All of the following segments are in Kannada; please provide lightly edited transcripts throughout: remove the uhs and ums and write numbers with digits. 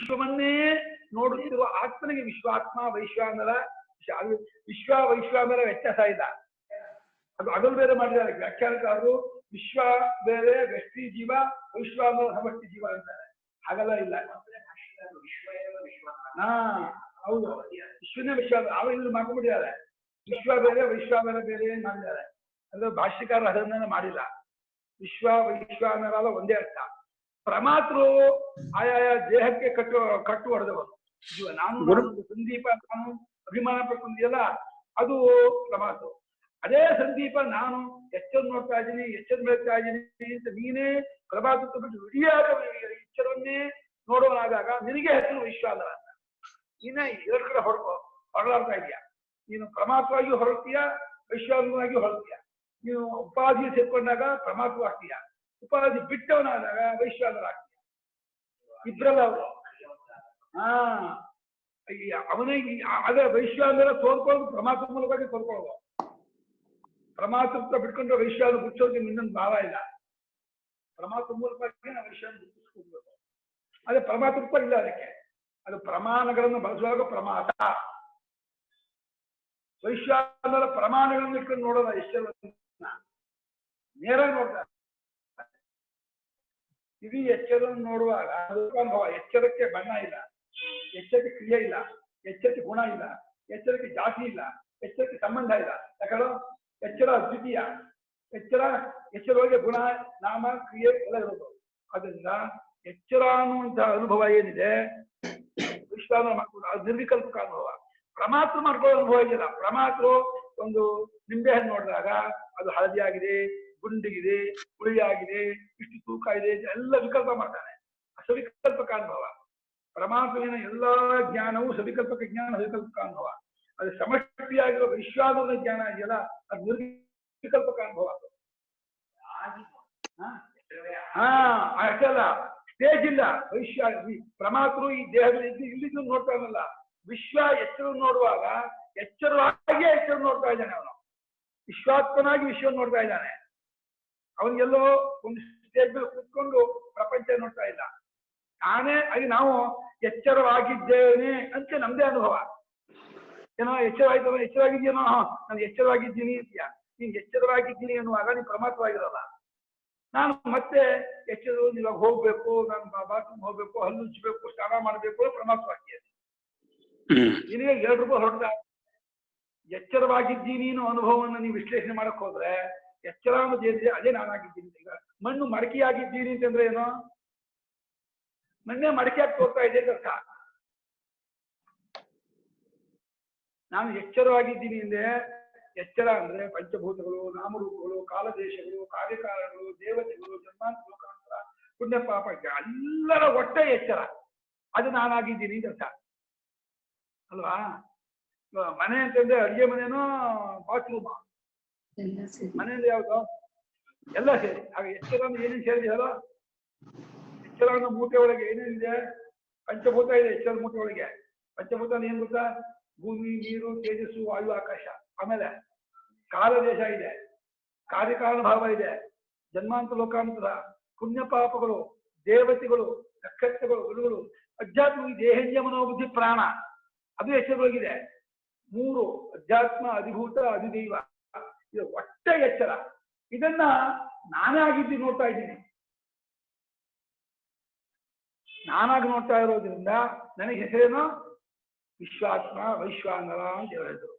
ವಿಶ್ವವನ್ನೇ ನೋಡುತ್ತಿರುವ ಆತ್ಮನಿಗೆ ವಿಶ್ವಾತ್ಮ ವೈಶ್ವಾನರ ವಿಶ್ವ ವೈಶ್ವಾನರ ವ್ಯತ್ಯಾಸ ಇಲ್ಲ. ಅದು ಹಗಲು ಬೇರೆ ಮಾಡಿದ್ದಾರೆ ವ್ಯಾಖ್ಯಾನಕಾರರು. ವಿಶ್ವ ಬೇರೆ ವ್ಯಕ್ತಿ ಜೀವ, ವೈಶ್ವಾನರ ಸಮಷ್ಟಿ ಜೀವ ಅಂತಾರೆ. ಹಾಗಲ್ಲ ಇಲ್ಲ. ಹಾ ಹೌದು, ವಿಶ್ವನೇ ವಿಶ್ವ ಅವರು ಮಾಡ್ಕೊಂಡ್ಬಿಟ್ಟಿದ್ದಾರೆ. ವಿಶ್ವ ಬೇರೆ ವೈಶ್ವಾನರ ಬೇರೆ ಮಾಡಿದ್ದಾರೆ. ಅಂದ್ರೆ ಭಾಷ್ಯಕಾರ ಅದನ್ನ ಮಾಡಿಲ್ಲ. ವಿಶ್ವ ವೈಶ್ವಾನರ ಒಂದೇ ಅರ್ಥ. ಪ್ರಮಾತೃ ಆಯಾಯ ದೇಹಕ್ಕೆ ಕಟ್ಟು ಹೊಡೆದವರು. ನಾನು ಸಂದೀಪ ನಾನು ಅಭಿಮಾನ ಪಡ್ಕೊಂಡಿಯಲ್ಲ, ಅದು ಪ್ರಮಾತೃ. ಅದೇ ಸಂದೀಪ ನಾನು ಎಚ್ಚರ ನೋಡ್ತಾ ಇದ್ದೀನಿ, ಎಚ್ಚರ ಬೆಳಗ್ತಾ ಇದ್ದೀನಿ ಅಂತ ನೀನೇ ಪ್ರಭಾತೃ ಬಿಟ್ಟು ವಿಡಿಯಾದ ಎಚ್ಚರವನ್ನೇ ನೋಡುವನಾದಾಗ ನಿನಗೆ ಹೆಸರು ವೈಶ್ವಾನರ ಅಂತ. ನೀನೇ ಎರಡು ಕಡೆ ಹೊರಲಾಡ್ತಾ ಇದೆಯಾ. ನೀನು ಪ್ರಮಾತವಾಗಿ ಹೊರಡ್ತೀಯ, ವೈಶ್ವಾನರವಾಗಿ ಹೊರಡ್ತೀಯ. ನೀವು ಉಪಾಧಿ ಸೇರ್ಕೊಂಡಾಗ ಪ್ರಮಾತೃ ಆಗ್ತೀಯ, ಉಪಾಧಿ ಬಿಟ್ಟವನಾದಾಗ ವೈಶ್ವಾನರ ಆಗ್ತೀಯ. ಇಬ್ರಲ್ಲ ಅವರು. ಅವನಿಗೆ ಅದೇ ವೈಶ್ವಾನರ ತೋರ್ಕೊಳ್ಳೋದು ಪ್ರಮಾತೃ ಮೂಲಕವಾಗಿ ತೋರ್ಕೊಳ್ಳೋದು. ಪ್ರಮಾತೃತ್ವ ಬಿಟ್ಕೊಂಡ್ರೆ ವೈಶ್ವಾನ ಬಿಚ್ಚೋಕೆ ಇನ್ನೊಂದು ಭಾವ ಇಲ್ಲ. ಪ್ರಮಾತೃ ಮೂಲಕವಾಗಿ ನಾವು ವೈಶ್ವಾನ ಬಿಟ್ಟಿಸ್ಕೊಳ್ಬೇಕು. ಅದೇ ಪ್ರಮಾತೃತ್ವ ಇಲ್ಲ ಅದಕ್ಕೆ. ಅದು ಪ್ರಮಾಣಗಳನ್ನು ಬಳಸುವಾಗ ಪ್ರಮಾತ. ವೈಶ್ವಾನರ ಪ್ರಮಾಣಗಳನ್ನು ಇಟ್ಕೊಂಡು ನೋಡೋಣ. ಎಚ್ಚರವನ್ನ ನೇರ ನೋಡ್ತಾರೆ. ಇಡೀ ಎಚ್ಚರವನ್ನು ನೋಡುವಾಗ ಅನುಭವ. ಎಚ್ಚರಕ್ಕೆ ಬಣ್ಣ ಇಲ್ಲ, ಎಚ್ಚರಕ್ಕೆ ಕ್ರಿಯೆ ಇಲ್ಲ, ಎಚ್ಚರಕ್ಕೆ ಗುಣ ಇಲ್ಲ, ಎಚ್ಚರಕ್ಕೆ ಜಾತಿ ಇಲ್ಲ, ಎಚ್ಚರಕ್ಕೆ ಸಂಬಂಧ ಇಲ್ಲ. ಯಾಕಂದ್ರೆ ಎಚ್ಚರ ಅದ್ವಿತೀಯ. ಎಚ್ಚರೊಳಗೆ ಗುಣ ನಾಮ ಕ್ರಿಯೆ ಎಲ್ಲ ಇರೋದು. ಅದರಿಂದ ಎಚ್ಚರ ಅನ್ನುವಂತಹ ಅನುಭವ ಏನಿದೆ ವಿಶ್ವಾನ ಮಾಡ್ಕೊಂಡು ಅದು ನಿರ್ವಿಕಲ್ಪಕ ಅನುಭವ. ಪ್ರಮಾತೃ ಮಾಡ್ಕೊಳ್ಳೋ ಅನುಭವ ಇದೆಯಲ್ಲ. ಪ್ರಮಾತೃ ಒಂದು ನಿಂಬೆ ಹಣ್ಣು ನೋಡಿದಾಗ ಅದು ಹಳದಿ ಆಗಿದೆ, ಗುಂಡಿಗಿದೆ, ಹುಳಿಯಾಗಿದೆ, ಇಷ್ಟು ತೂಕ ಇದೆ, ಎಲ್ಲ ವಿಕಲ್ಪ ಮಾಡ್ತಾನೆ. ಸವಿಕಲ್ಪಕ ಅನುಭವ. ಪರಮಾತ್ಮನ ಎಲ್ಲಾ ಜ್ಞಾನವು ಸವಿಕಲ್ಪಕ ಜ್ಞಾನ, ಸವಿಕಲ್ಪಕ ಅನುಭವ. ಅದು ಸಮಷ್ಟಿಯಾಗಿರೋ ವಿಶ್ವಾಸದ ಜ್ಞಾನ ಇದೆಯಲ್ಲ, ಅದು ನಿರ್ವಿಕಲ್ಪಕ ಅನುಭವ. ಅಷ್ಟಲ್ಲ, ಸ್ಟೇಜ್ ಇಲ್ಲ. ಪರಮಾತ್ಮ ಈ ದೇಹದಲ್ಲಿ ಇಲ್ಲಿದ್ದು ನೋಡ್ತಾ ಇರಲ್ಲ. ವಿಶ್ವ ಎಚ್ಚರ ನೋಡುವಾಗ ಎಚ್ಚರವಾಗಿಯೇ ಎಚ್ಚರ ನೋಡ್ತಾ ಇದ್ದಾನೆ. ಅವನು ವಿಶ್ವಾತ್ಮನಾಗಿ ವಿಶ್ವ ನೋಡ್ತಾ ಇದ್ದಾನೆ. ಅವನಿಗೆಲ್ಲೋ ಒಂದು ಸ್ಟೇಜ್ ಮೇಲೆ ಕುತ್ಕೊಂಡು ಪ್ರಪಂಚ ನೋಡ್ತಾ ಇಲ್ಲ. ನಾನೇ ಅಲ್ಲಿ ನಾವು ಎಚ್ಚರವಾಗಿದ್ದೇನೆ ಅಂತ ನಮ್ದೇ ಅನುಭವ. ಏನೋ ಎಚ್ಚರವಾಯ್ತು, ಎಚ್ಚರವಾಗಿದ್ದೀನೋ, ನಾನು ಎಚ್ಚರವಾಗಿದ್ದೀನಿ ಅಂತೀಯ. ನೀನ್ ಎಚ್ಚರವಾಗಿದ್ದೀನಿ ಅನ್ನುವಾಗ ನೀನು ಪ್ರಮಾದವಾಗಿರಲ್ಲ. ನಾನು ಮತ್ತೆ ಎಚ್ಚರ ಇವಾಗ ಹೋಗ್ಬೇಕು, ನಾನು ಬಾತ್ರೂಮ್ ಹೋಗ್ಬೇಕು, ಹಲ್ಲು ಉಜ್ಬೇಕು, ಸ್ನಾನ ಮಾಡಬೇಕು, ಪ್ರಮಾದವಾಗ್ತೀಯ. ನಿನಗೆ 2 ರೂಪಾಯಿ ಹೊರಟ ಎಚ್ಚರವಾಗಿದ್ದೀನಿ ಅನ್ನೋ ಅನುಭವವನ್ನು ನೀವು ವಿಶ್ಲೇಷಣೆ ಮಾಡಕ್ ಹೋದ್ರೆ ಎಚ್ಚರ ಅನ್ನೋದು ಏನಿದೆ ಅದೇ ನಾನಾಗಿದ್ದೀನಿ. ಈಗ ಮಣ್ಣು ಮಡಕೆಯಾಗಿದ್ದೀನಿ ಅಂತಂದ್ರೆ ಏನೋ, ಮಣ್ಣೆ ಮಡಕೆಯಾಗಿ ತೋರ್ತಾ ಇದೆ ಅಂತ ಅರ್ಥ. ನಾನು ಎಚ್ಚರವಾಗಿದ್ದೀನಿ ಅಂದ್ರೆ, ಎಚ್ಚರ ಅಂದ್ರೆ ಪಂಚಭೂತಗಳು, ನಾಮರೂಪಗಳು, ಕಾಲದೇಶಗಳು, ಕಾರ್ಯಕಾರಣಗಳು, ದೇವತೆಗಳು, ಜನ್ಮಾಂತ ಲೋಕಾಂತರ, ಪುಣ್ಯ ಪಾಪ ಎಲ್ಲರ ಒಟ್ಟೆ ಎಚ್ಚರ. ಅದು ನಾನಾಗಿದ್ದೀನಿ ಅಂತ ಅರ್ಥ ಅಲ್ವಾ? ಮನೆ ಅಂತಂದ್ರೆ ಅಡಿಗೆ ಮನೆನೋ ಬಾತ್ರೂಮ್ ಮನೆ ಅಂದ್ರೆ ಯಾವ್ದು? ಎಲ್ಲ ಸೇರಿ. ಹಾಗೆ ಎಚ್ಚರ ಅಂದ್ರೆ ಏನೇನು ಸೇರಿದೆಯಲ್ಲ, ಎಚ್ಚರ ಅನ್ನೋ ಮೂಟೆ ಒಳಗೆ ಏನೇನಿದೆ? ಪಂಚಭೂತ ಇದೆ ಎಚ್ಚರದ ಮೂಟೆ ಒಳಗೆ. ಪಂಚಭೂತ ಏನ್ ಗೊತ್ತಾ? ಭೂಮಿ, ನೀರು, ತೇಜಸ್ಸು, ವಾಯು, ಆಕಾಶ. ಆಮೇಲೆ ಕಾಲದೇಶ ಇದೆ, ಕಾರ್ಯಕಾರಣ ಭಾವ ಇದೆ, ಜನ್ಮಾಂತ ಲೋಕಾಂತರ, ಪುಣ್ಯ ಪಾಪಗಳು, ದೇವತೆಗಳು, ನಕ್ಷತ್ರಗಳು, ಗುರುಗಳು, ಅಧ್ಯಾತ್ಮ, ದೇಹೇಂದ್ರಿಯ ಮನೋಬುದ್ಧಿ, ಪ್ರಾಣ. ಅದು ಎಚ್ಚರದೊಳಗಿದೆ. 3 ಅಧ್ಯಾತ್ಮ, ಅಧಿಭೂತ, ಅಧಿದೈವ. ಇದು ಒಟ್ಟೆ ಎಚ್ಚರ. ಇದನ್ನ ನಾನೇ ಆಗಿದ್ದು ನೋಡ್ತಾ ಇದ್ದೀನಿ. ನಾನಾಗಿ ನೋಡ್ತಾ ಇರೋದ್ರಿಂದ ನನಗೆ ಹೆಸರೇನು? ವಿಶ್ವಾತ್ಮ ವೈಶ್ವಾನರ ಅಂತ ಹೇಳಿದ್ರು.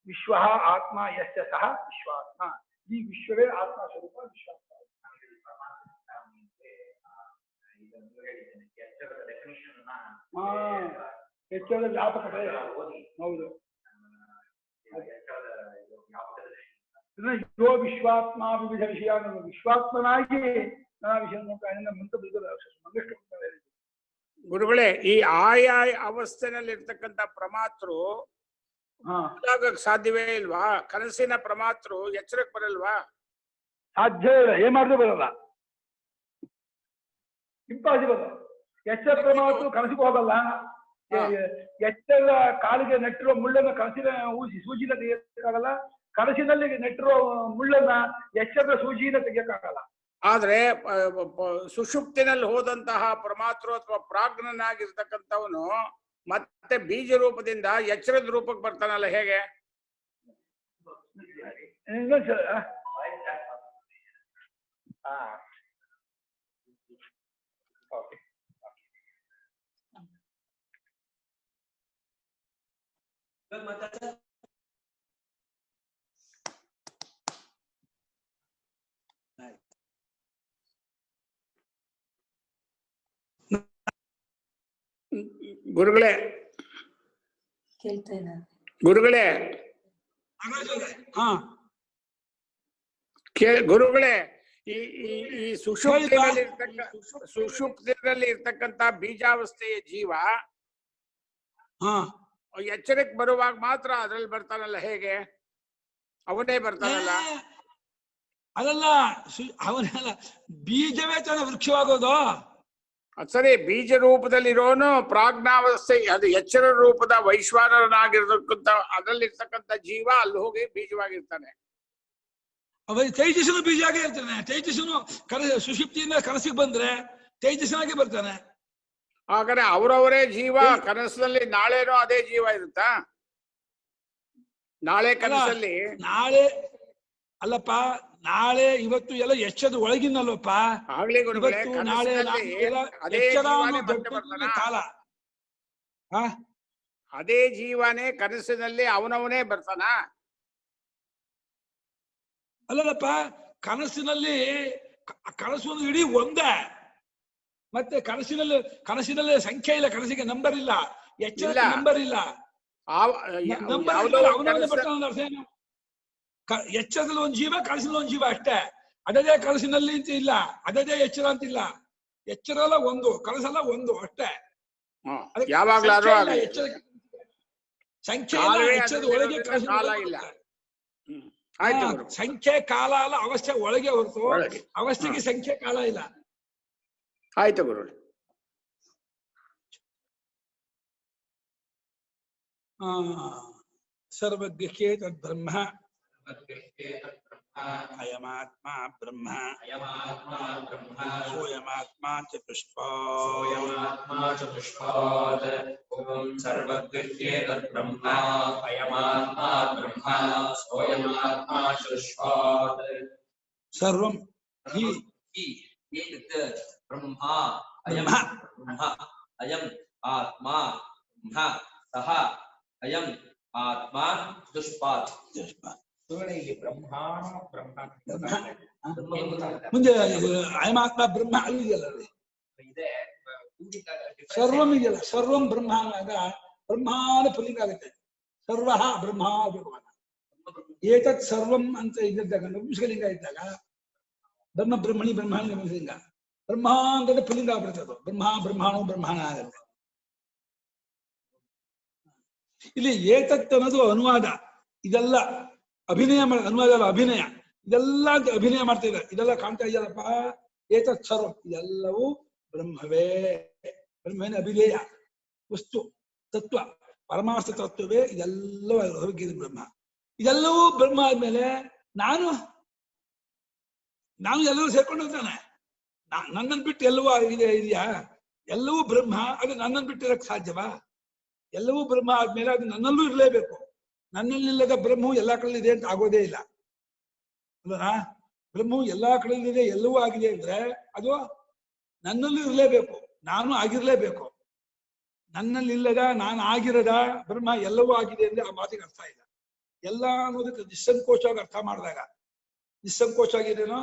ವಿಶ್ವ ಆತ್ಮ ಯಸ್ಯ ಸಹ ವಿಶ್ವಾತ್ಮ. ಈ ವಿಶ್ವವೇ ಆತ್ಮ ಸ್ವರೂಪ ವಿಶ್ವಾತ್ಮ. ಎಚ್ಚರದ ವ್ಯಾಪಕತೆ. ಹೌದು. ಯೋ ವಿಶ್ವಾತ್ಮ ವಿವಿಧ ವಿಷಯ. ವಿಶ್ವಾತ್ಮನಾಗಿ ನಾನಾ ವಿಷಯ ನೋಡ್ತಾ ಮಂಗಷ್ಟು. ಗುರುಗಳೇ, ಈ ಆಯಾ ಅವಸ್ಥೆನಲ್ಲಿ ಇರ್ತಕ್ಕಂಥ ಪ್ರಮಾತೃ ಸಾಧ್ಯವೇ ಇಲ್ವಾ? ಕನಸಿನ ಪ್ರಮಾತೃ ಎಚ್ಚರಕ್ಕೆ ಬರಲ್ವಾ? ಸಾಧ್ಯ ಇಲ್ಲ. ಏನ್ ಮಾಡಿದ್ರು ಬರಲ್ಲ. ಇಂಪಾಸಿಬಲ್. ಎಚ್ಚರ ಪ್ರಮಾತೃ ಕನಸಿಗೆ ಹೋಗಲ್ಲ. ಎಚ್ಚರ ಕಾಲಿಗೆ ನೆಟ್ಟಿರುವ ಮುಳ್ಳನ್ನ ಕನಸಿನ ಸೂಜಿನ ತೆಗಿಯಕ್ಕಾಗಲ್ಲ. ಕನಸಿನಲ್ಲಿ ನೆಟ್ಟಿರುವ ಮುಳ್ಳನ್ನ ಎಚ್ಚರದ ಸೂಜಿನ ತೆಗಿಯಕ್ಕಾಗಲ್ಲ. ಆದ್ರೆ ಸುಷುಪ್ತಿನಲ್ಲಿ ಹೋದಂತಹ ಪರಮಾತ್ಮ ಅಥವಾ ಪ್ರಾಜ್ಞನಾಗಿರ್ತಕ್ಕಂಥವನು ಮತ್ತೆ ಬೀಜ ರೂಪದಿಂದ ಎಚ್ಚರದ ರೂಪಕ್ಕೆ ಬರ್ತಾನಲ್ಲ, ಹೇಗೆ? ಗುರುಗಳೇ ಗುರುಗಳೇ ಗುರುಗಳೇ ಈ ಈ ಸುಷುಪ್ತಿನಲ್ಲಿ ಇರ್ತಕ್ಕಂತ ಬೀಜಾವಸ್ಥೆಯ ಜೀವ ಎಚ್ಚರಕ್ಕೆ ಬರುವಾಗ ಮಾತ್ರ ಅದ್ರಲ್ಲಿ ಬರ್ತಾನಲ್ಲ, ಹೇಗೆ? ಅವನೇ ಬರ್ತಾನಲ್ಲ? ಅದಲ್ಲ, ಅವನೆಲ್ಲ ಬೀಜವೇ ತಾನ ವೃಕ್ಷವಾಗೋದು. ಸರಿ, ಬೀಜ ರೂಪದಲ್ಲಿರೋನು ಪ್ರಾಜ್ಞಾವಸ್ಥೆ, ಅದು ಎಚ್ಚರ ರೂಪದ ವೈಶ್ವಾನರನಾಗಿರ್ತಕ್ಕಂಥ ಅದ್ರಲ್ಲಿರ್ತಕ್ಕಂಥ ಜೀವ ಅಲ್ಲಿ ಹೋಗಿ ಬೀಜವಾಗಿರ್ತಾನೆ. ತೇಜಸ್ಸನು ಬೀಜ ಆಗೇ ಇರ್ತಾನೆ. ತೇಜಸ್ಸನು ಸುಷುಪ್ತಿಯಿಂದ ಕನಸಿಗೆ ಬಂದ್ರೆ ತೇಜಸ್ಸನಾಗಿ ಬರ್ತಾನೆ. ಹಾಗಾದ್ರೆ ಅವರವರೇ ಜೀವ ಕನಸಿನಲ್ಲಿ ನಾಳೆನೋ ಅದೇ ಜೀವ ಇರುತ್ತಾ? ನಾಳೆ ಕನಸಲ್ಲಿ ನಾಳೆ ಅಲ್ಲಪ್ಪ, ನಾಳೆ ಇವತ್ತು ಎಲ್ಲ ಎಚ್ಚದ ಒಳಗಿನಲ್ಲಪ್ಪ. ಇವತ್ತು ನಾಳೆ ಕಾಲ. ಅದೇ ಜೀವನೇ ಕನಸಿನಲ್ಲಿ ಅವನವನೇ ಬರ್ತಾನ? ಅಲ್ಲಲ್ಲಪ್ಪ, ಕನಸಿನಲ್ಲಿ ಕನಸು ಒಂದು ಇಡೀ ಒಂದೇ. ಮತ್ತೆ ಕನಸಿನಲ್ಲಿ ಸಂಖ್ಯೆ ಇಲ್ಲ, ಕನಸಿಗೆ ನಂಬರ್ ಇಲ್ಲ, ಎಚ್ಚರ ನಂಬರ್ ಇಲ್ಲ. ಅವನವನೇ ಬರ್ತಾನ. ಎಚ್ಚರದಲ್ಲಿ ಒಂದು ಜೀವ, ಕನಸಿನಲ್ಲಿ ಒಂದು ಜೀವ ಅಷ್ಟೇ. ಅದದೇ ಕನಸಿನಲ್ಲಿ ಅಂತ ಇಲ್ಲ, ಅದದೇ ಎಚ್ಚರ ಅಂತಿಲ್ಲ. ಎಚ್ಚರ ಎಲ್ಲ ಒಂದು, ಕನಸಲ್ಲ ಒಂದು ಅಷ್ಟೇ. ಸಂಖ್ಯೆ ಎಚ್ಚರದ ಒಳಗೆ ಇಲ್ಲ. ಸಂಖ್ಯೆ ಕಾಲ ಅಲ್ಲ, ಅವಸ್ಥೆ ಒಳಗೆ ಹೊರತು ಅವಸ್ಥೆಗೆ ಸಂಖ್ಯೆ ಕಾಲ ಇಲ್ಲ. ಆಯ್ತು ಗುರು. ಸರ್ವಜ್ಞಕ್ಕೆ ತದ್ಬ್ರಹ್ಮ ಅಯಮಾತ್ಮ ಬ್ರಹ್ಮ ಸೋಯಮಾತ್ಮ ಚತುಷ್ಪಾದ್. ಓಂ ಸರ್ವಜ್ಞಕ್ಕೆ ತದ್ಬ್ರಹ್ಮ ಅಯಮಾತ್ಮ ಬ್ರಹ್ಮ ಸೋಯಮಾತ್ಮ ಚತುಷ್ಪಾದ್. ಸರ್ವಂ ಹಿ ಬ್ರಹ್ಮ ಅಯಂ ಬ್ರಹ್ಮ ಅಯಂ ಆತ್ಮ ಬ್ರಹ್ಮ ಸಹ ಅಯಂ ಆತ್ಮ ಚತುಷ್ಪಾದ್. ಮುಂದೆ ಅಯಮಾತ್ಮ ಬ್ರಹ್ಮ ಅಲ್ಲಿದೆಯಲ್ಲ, ಸರ್ವಂ ಇದೆಯಲ್ಲ, ಸರ್ವಂ ಬ್ರಹ್ಮ ಆಗ ಬ್ರಹ್ಮಾನ ಪುಲ್ಲಿಂಗ ಆಗುತ್ತೆ. ಸರ್ವ ಬ್ರಹ್ಮ ಭಗವಾನ. ಏತತ್ ಸರ್ವಂ ಅಂತ ಇದ್ದಾಗ ನಪುಂಸಕಲಿಂಗ ಇದ್ದಾಗ ಬ್ರಹ್ಮ ಬ್ರಹ್ಮಣಿ ಬ್ರಹ್ಮಾಣಿ ನಪುಂಸಕಲಿಂಗ. ಬ್ರಹ್ಮ ಅಂತ ಪುಲ್ಲಿಂಗ ಆಗ್ಬಿಡ್ತದೆ. ಬ್ರಹ್ಮ ಬ್ರಹ್ಮಾಣು ಬ್ರಹ್ಮಾಣ ಆಗುತ್ತೆ. ಇಲ್ಲಿ ಏತತ್ ಅನ್ನೋದು ಅನುವಾದ. ಇದೆಲ್ಲ ಅಭಿನಯ ಅನುವಾದ ಅಲ್ಲ, ಅಭಿನಯ. ಇದೆಲ್ಲ ಅಭಿನಯ ಮಾಡ್ತಾ ಇದ್ದಾರೆ. ಇದೆಲ್ಲ ಕಾಣ್ತಾ ಇದೆಯಲ್ಲಪ್ಪ, ಏತತ್ ಸರ್ವಂ, ಇದೆಲ್ಲವೂ ಬ್ರಹ್ಮವೇ. ಬ್ರಹ್ಮವೇನ ಅಭಿಧೇಯ ವಸ್ತು ತತ್ವ, ಪರಮಾರ್ಥ ತತ್ವವೇ. ಇದೆಲ್ಲವೂ ಹೊರಗಿದೆ ಬ್ರಹ್ಮ. ಇದೆಲ್ಲವೂ ಬ್ರಹ್ಮ ಆದ್ಮೇಲೆ ನಾನು ಎಲ್ಲವೂ ಸೇರ್ಕೊಂಡಿರ್ತಾನೆ. ನನ್ನನ್ನು ಬಿಟ್ಟು ಎಲ್ಲವೂ ಇದೆಯಾ? ಎಲ್ಲವೂ ಬ್ರಹ್ಮ, ಅದು ನನ್ನನ್ನು ಬಿಟ್ಟಿರಕ್ ಸಾಧ್ಯವಾ? ಎಲ್ಲವೂ ಬ್ರಹ್ಮ ಆದ್ಮೇಲೆ ಅದು ನನ್ನಲ್ಲೂ ಇರಲೇಬೇಕು. ನನ್ನಲ್ಲಿಲ್ಲದ ಬ್ರಹ್ಮವು ಎಲ್ಲಾ ಕಡೆಯಲ್ಲಿದೆ ಅಂತ ಆಗೋದೇ ಇಲ್ಲ ಅಲ್ವಾ? ಬ್ರಹ್ಮವು ಎಲ್ಲಾ ಕಡೆಯಲ್ಲಿದೆ, ಎಲ್ಲವೂ ಆಗಿದೆ ಅಂದ್ರೆ ಅದು ನನ್ನಲ್ಲೂ ಇರಲೇಬೇಕು, ನಾನು ಆಗಿರ್ಲೇಬೇಕು. ನನ್ನಲ್ಲಿಲ್ಲದ, ನಾನು ಆಗಿರದ ಬ್ರಹ್ಮ ಎಲ್ಲವೂ ಆಗಿದೆ ಅಂದ್ರೆ ಆ ಮಾತಿಗೆ ಅರ್ಥ ಇಲ್ಲ. ಎಲ್ಲ ಅನ್ನೋದಕ್ಕೆ ನಿಸ್ಸಂಕೋಚವಾಗಿ ಅರ್ಥ ಮಾಡಿದಾಗ, ನಿಸ್ಸಂಕೋಚ ಆಗಿದೇನೋ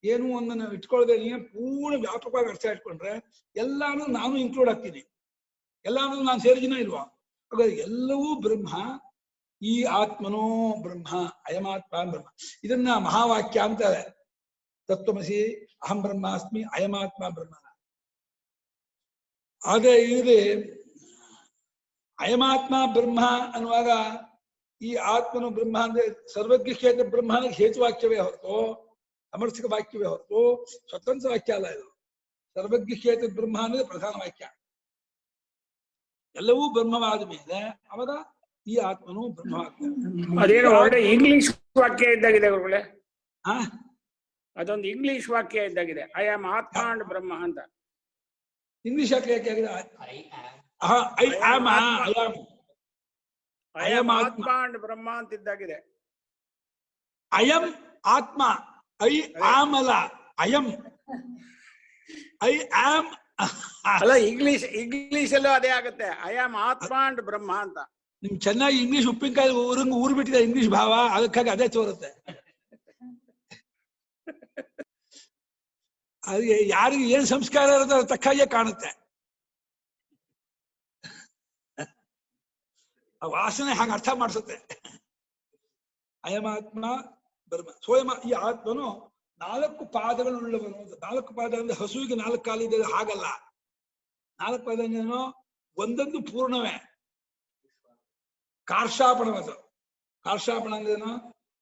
ಏನು ಒಂದನ್ನು ಇಟ್ಕೊಳ್ಳದೆ ನೀನು ಪೂರ್ಣ ವ್ಯಾಪಕವಾಗಿ ಅರ್ಥ ಇಟ್ಕೊಂಡ್ರೆ ಎಲ್ಲಾನು ನಾನು ಇನ್ಕ್ಲೂಡ್ ಆಗ್ತೀನಿ. ಎಲ್ಲಾನು ನಾನು ಸೇರಿದಿನ ಇಲ್ವಾ? ಹಾಗಾದ್ರೆ ಎಲ್ಲವೂ ಬ್ರಹ್ಮ. ಈ ಆತ್ಮನೋ ಬ್ರಹ್ಮ, ಅಯಮಾತ್ಮ ಬ್ರಹ್ಮ. ಇದನ್ನ ಮಹಾವಾಕ್ಯ ಅಂತಾರೆ. ತತ್ವಮಸಿ ಅಹಂ ಬ್ರಹ್ಮಾಸ್ಮಿ ಅಯಮಾತ್ಮ ಬ್ರಹ್ಮ. ಆದ್ರೆ ಇಲ್ಲಿ ಅಯಮಾತ್ಮ ಬ್ರಹ್ಮ ಅನ್ನುವಾಗ ಈ ಆತ್ಮನು ಬ್ರಹ್ಮ ಅಂದ್ರೆ ಸರ್ವಜ್ಞ ಕ್ಷೇತ್ರ ಬ್ರಹ್ಮನ ಹೇತುವಾಕ್ಯವೇ ಹೊರತು, ಸಮರ್ಥಕ ವಾಕ್ಯವೇ ಹೊರತು ಸ್ವತಂತ್ರ ವಾಕ್ಯ ಅಲ್ಲ. ಇದು ಸರ್ವಜ್ಞ ಕ್ಷೇತ್ರ ಬ್ರಹ್ಮ ಅಂದ್ರೆ ಪ್ರಧಾನ ವಾಕ್ಯ. ಎಲ್ಲವೂ ಬ್ರಹ್ಮವಾದ ಮೇಲೆ ಅವಾಗ ಈ ಆತ್ಮನು ಬ್ರಹ್ಮವಾಗ್ತದೆ. ಅದೇನು ಒಳ್ಳೆ ಇಂಗ್ಲಿಷ್ ವಾಕ್ಯ ಇದ್ದಾಗಿದೆ ಗುರುಗಳೇ. ಅದೊಂದು ಇಂಗ್ಲಿಷ್ ವಾಕ್ಯ ಇದ್ದಾಗಿದೆ. ಐ ಆಮ್ ಆತ್ಮ ಅಂಡ್ ಬ್ರಹ್ಮ ಅಂತ. ಇಂಗ್ಲಿಷ್ ಯಾಕೆ ಆಗಿದೆ? ಐ ಆಮ್ ಆತ್ಮ ಅಂಡ್ ಬ್ರಹ್ಮ ಅಂತ ಇದ್ದಾಗಿದೆ. ಅಯಂ ಆತ್ಮ, ಐ ಆಮ್ ಅಲ್ಲ, ಅಯಂ ಐ ಆಮ್ ಅಲ್ಲ, ಇಂಗ್ಲಿಷಲ್ಲೂ ಅದೇ ಆಗುತ್ತೆ. ಐ ಆಮ್ ಆತ್ಮ ಅಂಡ್ ಬ್ರಹ್ಮ ಅಂತ. ನಿಮ್ ಚೆನ್ನಾಗಿ ಇಂಗ್ಲಿಷ್ ಉಪ್ಪಿನಕಾಯಿ ಊರ್ ಬಿಟ್ಟಿದೆ ಇಂಗ್ಲಿಷ್ ಭಾವ, ಅದಕ್ಕಾಗಿ ಅದೇ ತೋರುತ್ತೆ. ಅದಕ್ಕೆ ಯಾರಿಗೆ ಏನ್ ಸಂಸ್ಕಾರ ಇರೋದು ಅದ್ರ ತಕ್ಕಾಗೆ ಕಾಣುತ್ತೆ. ಆ ವಾಸನೆ ಹಾಗೆ ಅರ್ಥ ಮಾಡಿಸುತ್ತೆ. ಅಯಮಾತ್ಮ ಬ್ರಹ್ಮ ಸ್ವಯಂ. ಈ ಆತ್ಮನು 4 ಪಾದಗಳುಳ್ಳವನು. 4 ಪಾದ ಅಂದ್ರೆ ಹಸುವಿಗೆ 4 ಕಾಲಿದೆ ಹಾಗಲ್ಲ. 4 ಪಾದ ಅಂದ್ರೇನು? ಒಂದೊಂದು ಪೂರ್ಣವೇ. ಕಾರ್ಷಾಪಣವದು. ಕಾರ್ಷಾಪಣ ಅಂದ್ರೇನು?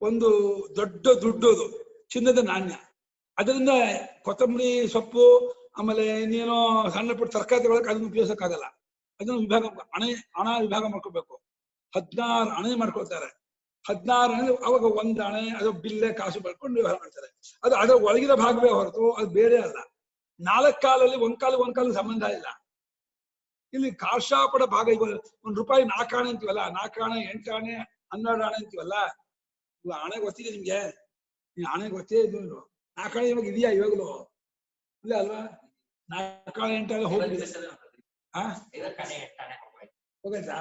ಒಂದು ದೊಡ್ಡ ದುಡ್ಡದು ಚಿನ್ನದ ನಾಣ್ಯ. ಅದರಿಂದ ಕೊತ್ತಂಬರಿ ಸೊಪ್ಪು ಆಮೇಲೆ ಇನ್ನೇನೋ ಸಣ್ಣ ಪುಟ್ಟ ತರಕಾರಿ ತಗೊಳಕ್ ಅದನ್ನು ಉಪಯೋಗಿಸಕ್ಕಾಗಲ್ಲ. ಅದನ್ನು ವಿಭಾಗ ಹಣ ವಿಭಾಗ ಮಾಡ್ಕೋಬೇಕು. 16 ಅಣೆ ಮಾಡ್ಕೊಳ್ತಾರೆ. 16 ಅಣೆ ಅವಾಗ 1 ಅಣೆ ಅದು ಬಿಲ್ಲೆ ಕಾಸು ಬರ್ಕೊಂಡು ವ್ಯವಹಾರ ಮಾಡ್ತಾರೆ. ಅದು ಅದರ ಒಳಗಿನ ಭಾಗವೇ ಹೊರತು ಅದು ಬೇರೆ ಅಲ್ಲ. 4 ಕಾಲಲ್ಲಿ ಒಂದ್ ಕಾಲು ಸಂಬಂಧ ಇಲ್ಲ. ಇಲ್ಲಿ ಕಾರ್ಷಾಪಡ ಭಾಗ. ಈಗ ₹1 4 ಆಣೆ ಅಂತೀವಲ್ಲ, 4 ಆಣೆ 8 ಆಣೆ 12 ಆಣೆ ಅಂತೀವಲ್ಲ. ಇವಾಗ ಆಣೆ ಗೊತ್ತಿದೆ ನಿಮ್ಗೆ? ನೀವು ಆಣೆ ಗೊತ್ತೇ ಇದು 4 ಆಣೆ ಇವಾಗ ಇದೆಯಾ? ಇವಾಗಲೂ ಇಲ್ಲ ಅಲ್ವಾ? 4 ಆಣೆ 8 ಆಣೆ ಹೋಗಿದೆ. ಹೋಗೈತಾ?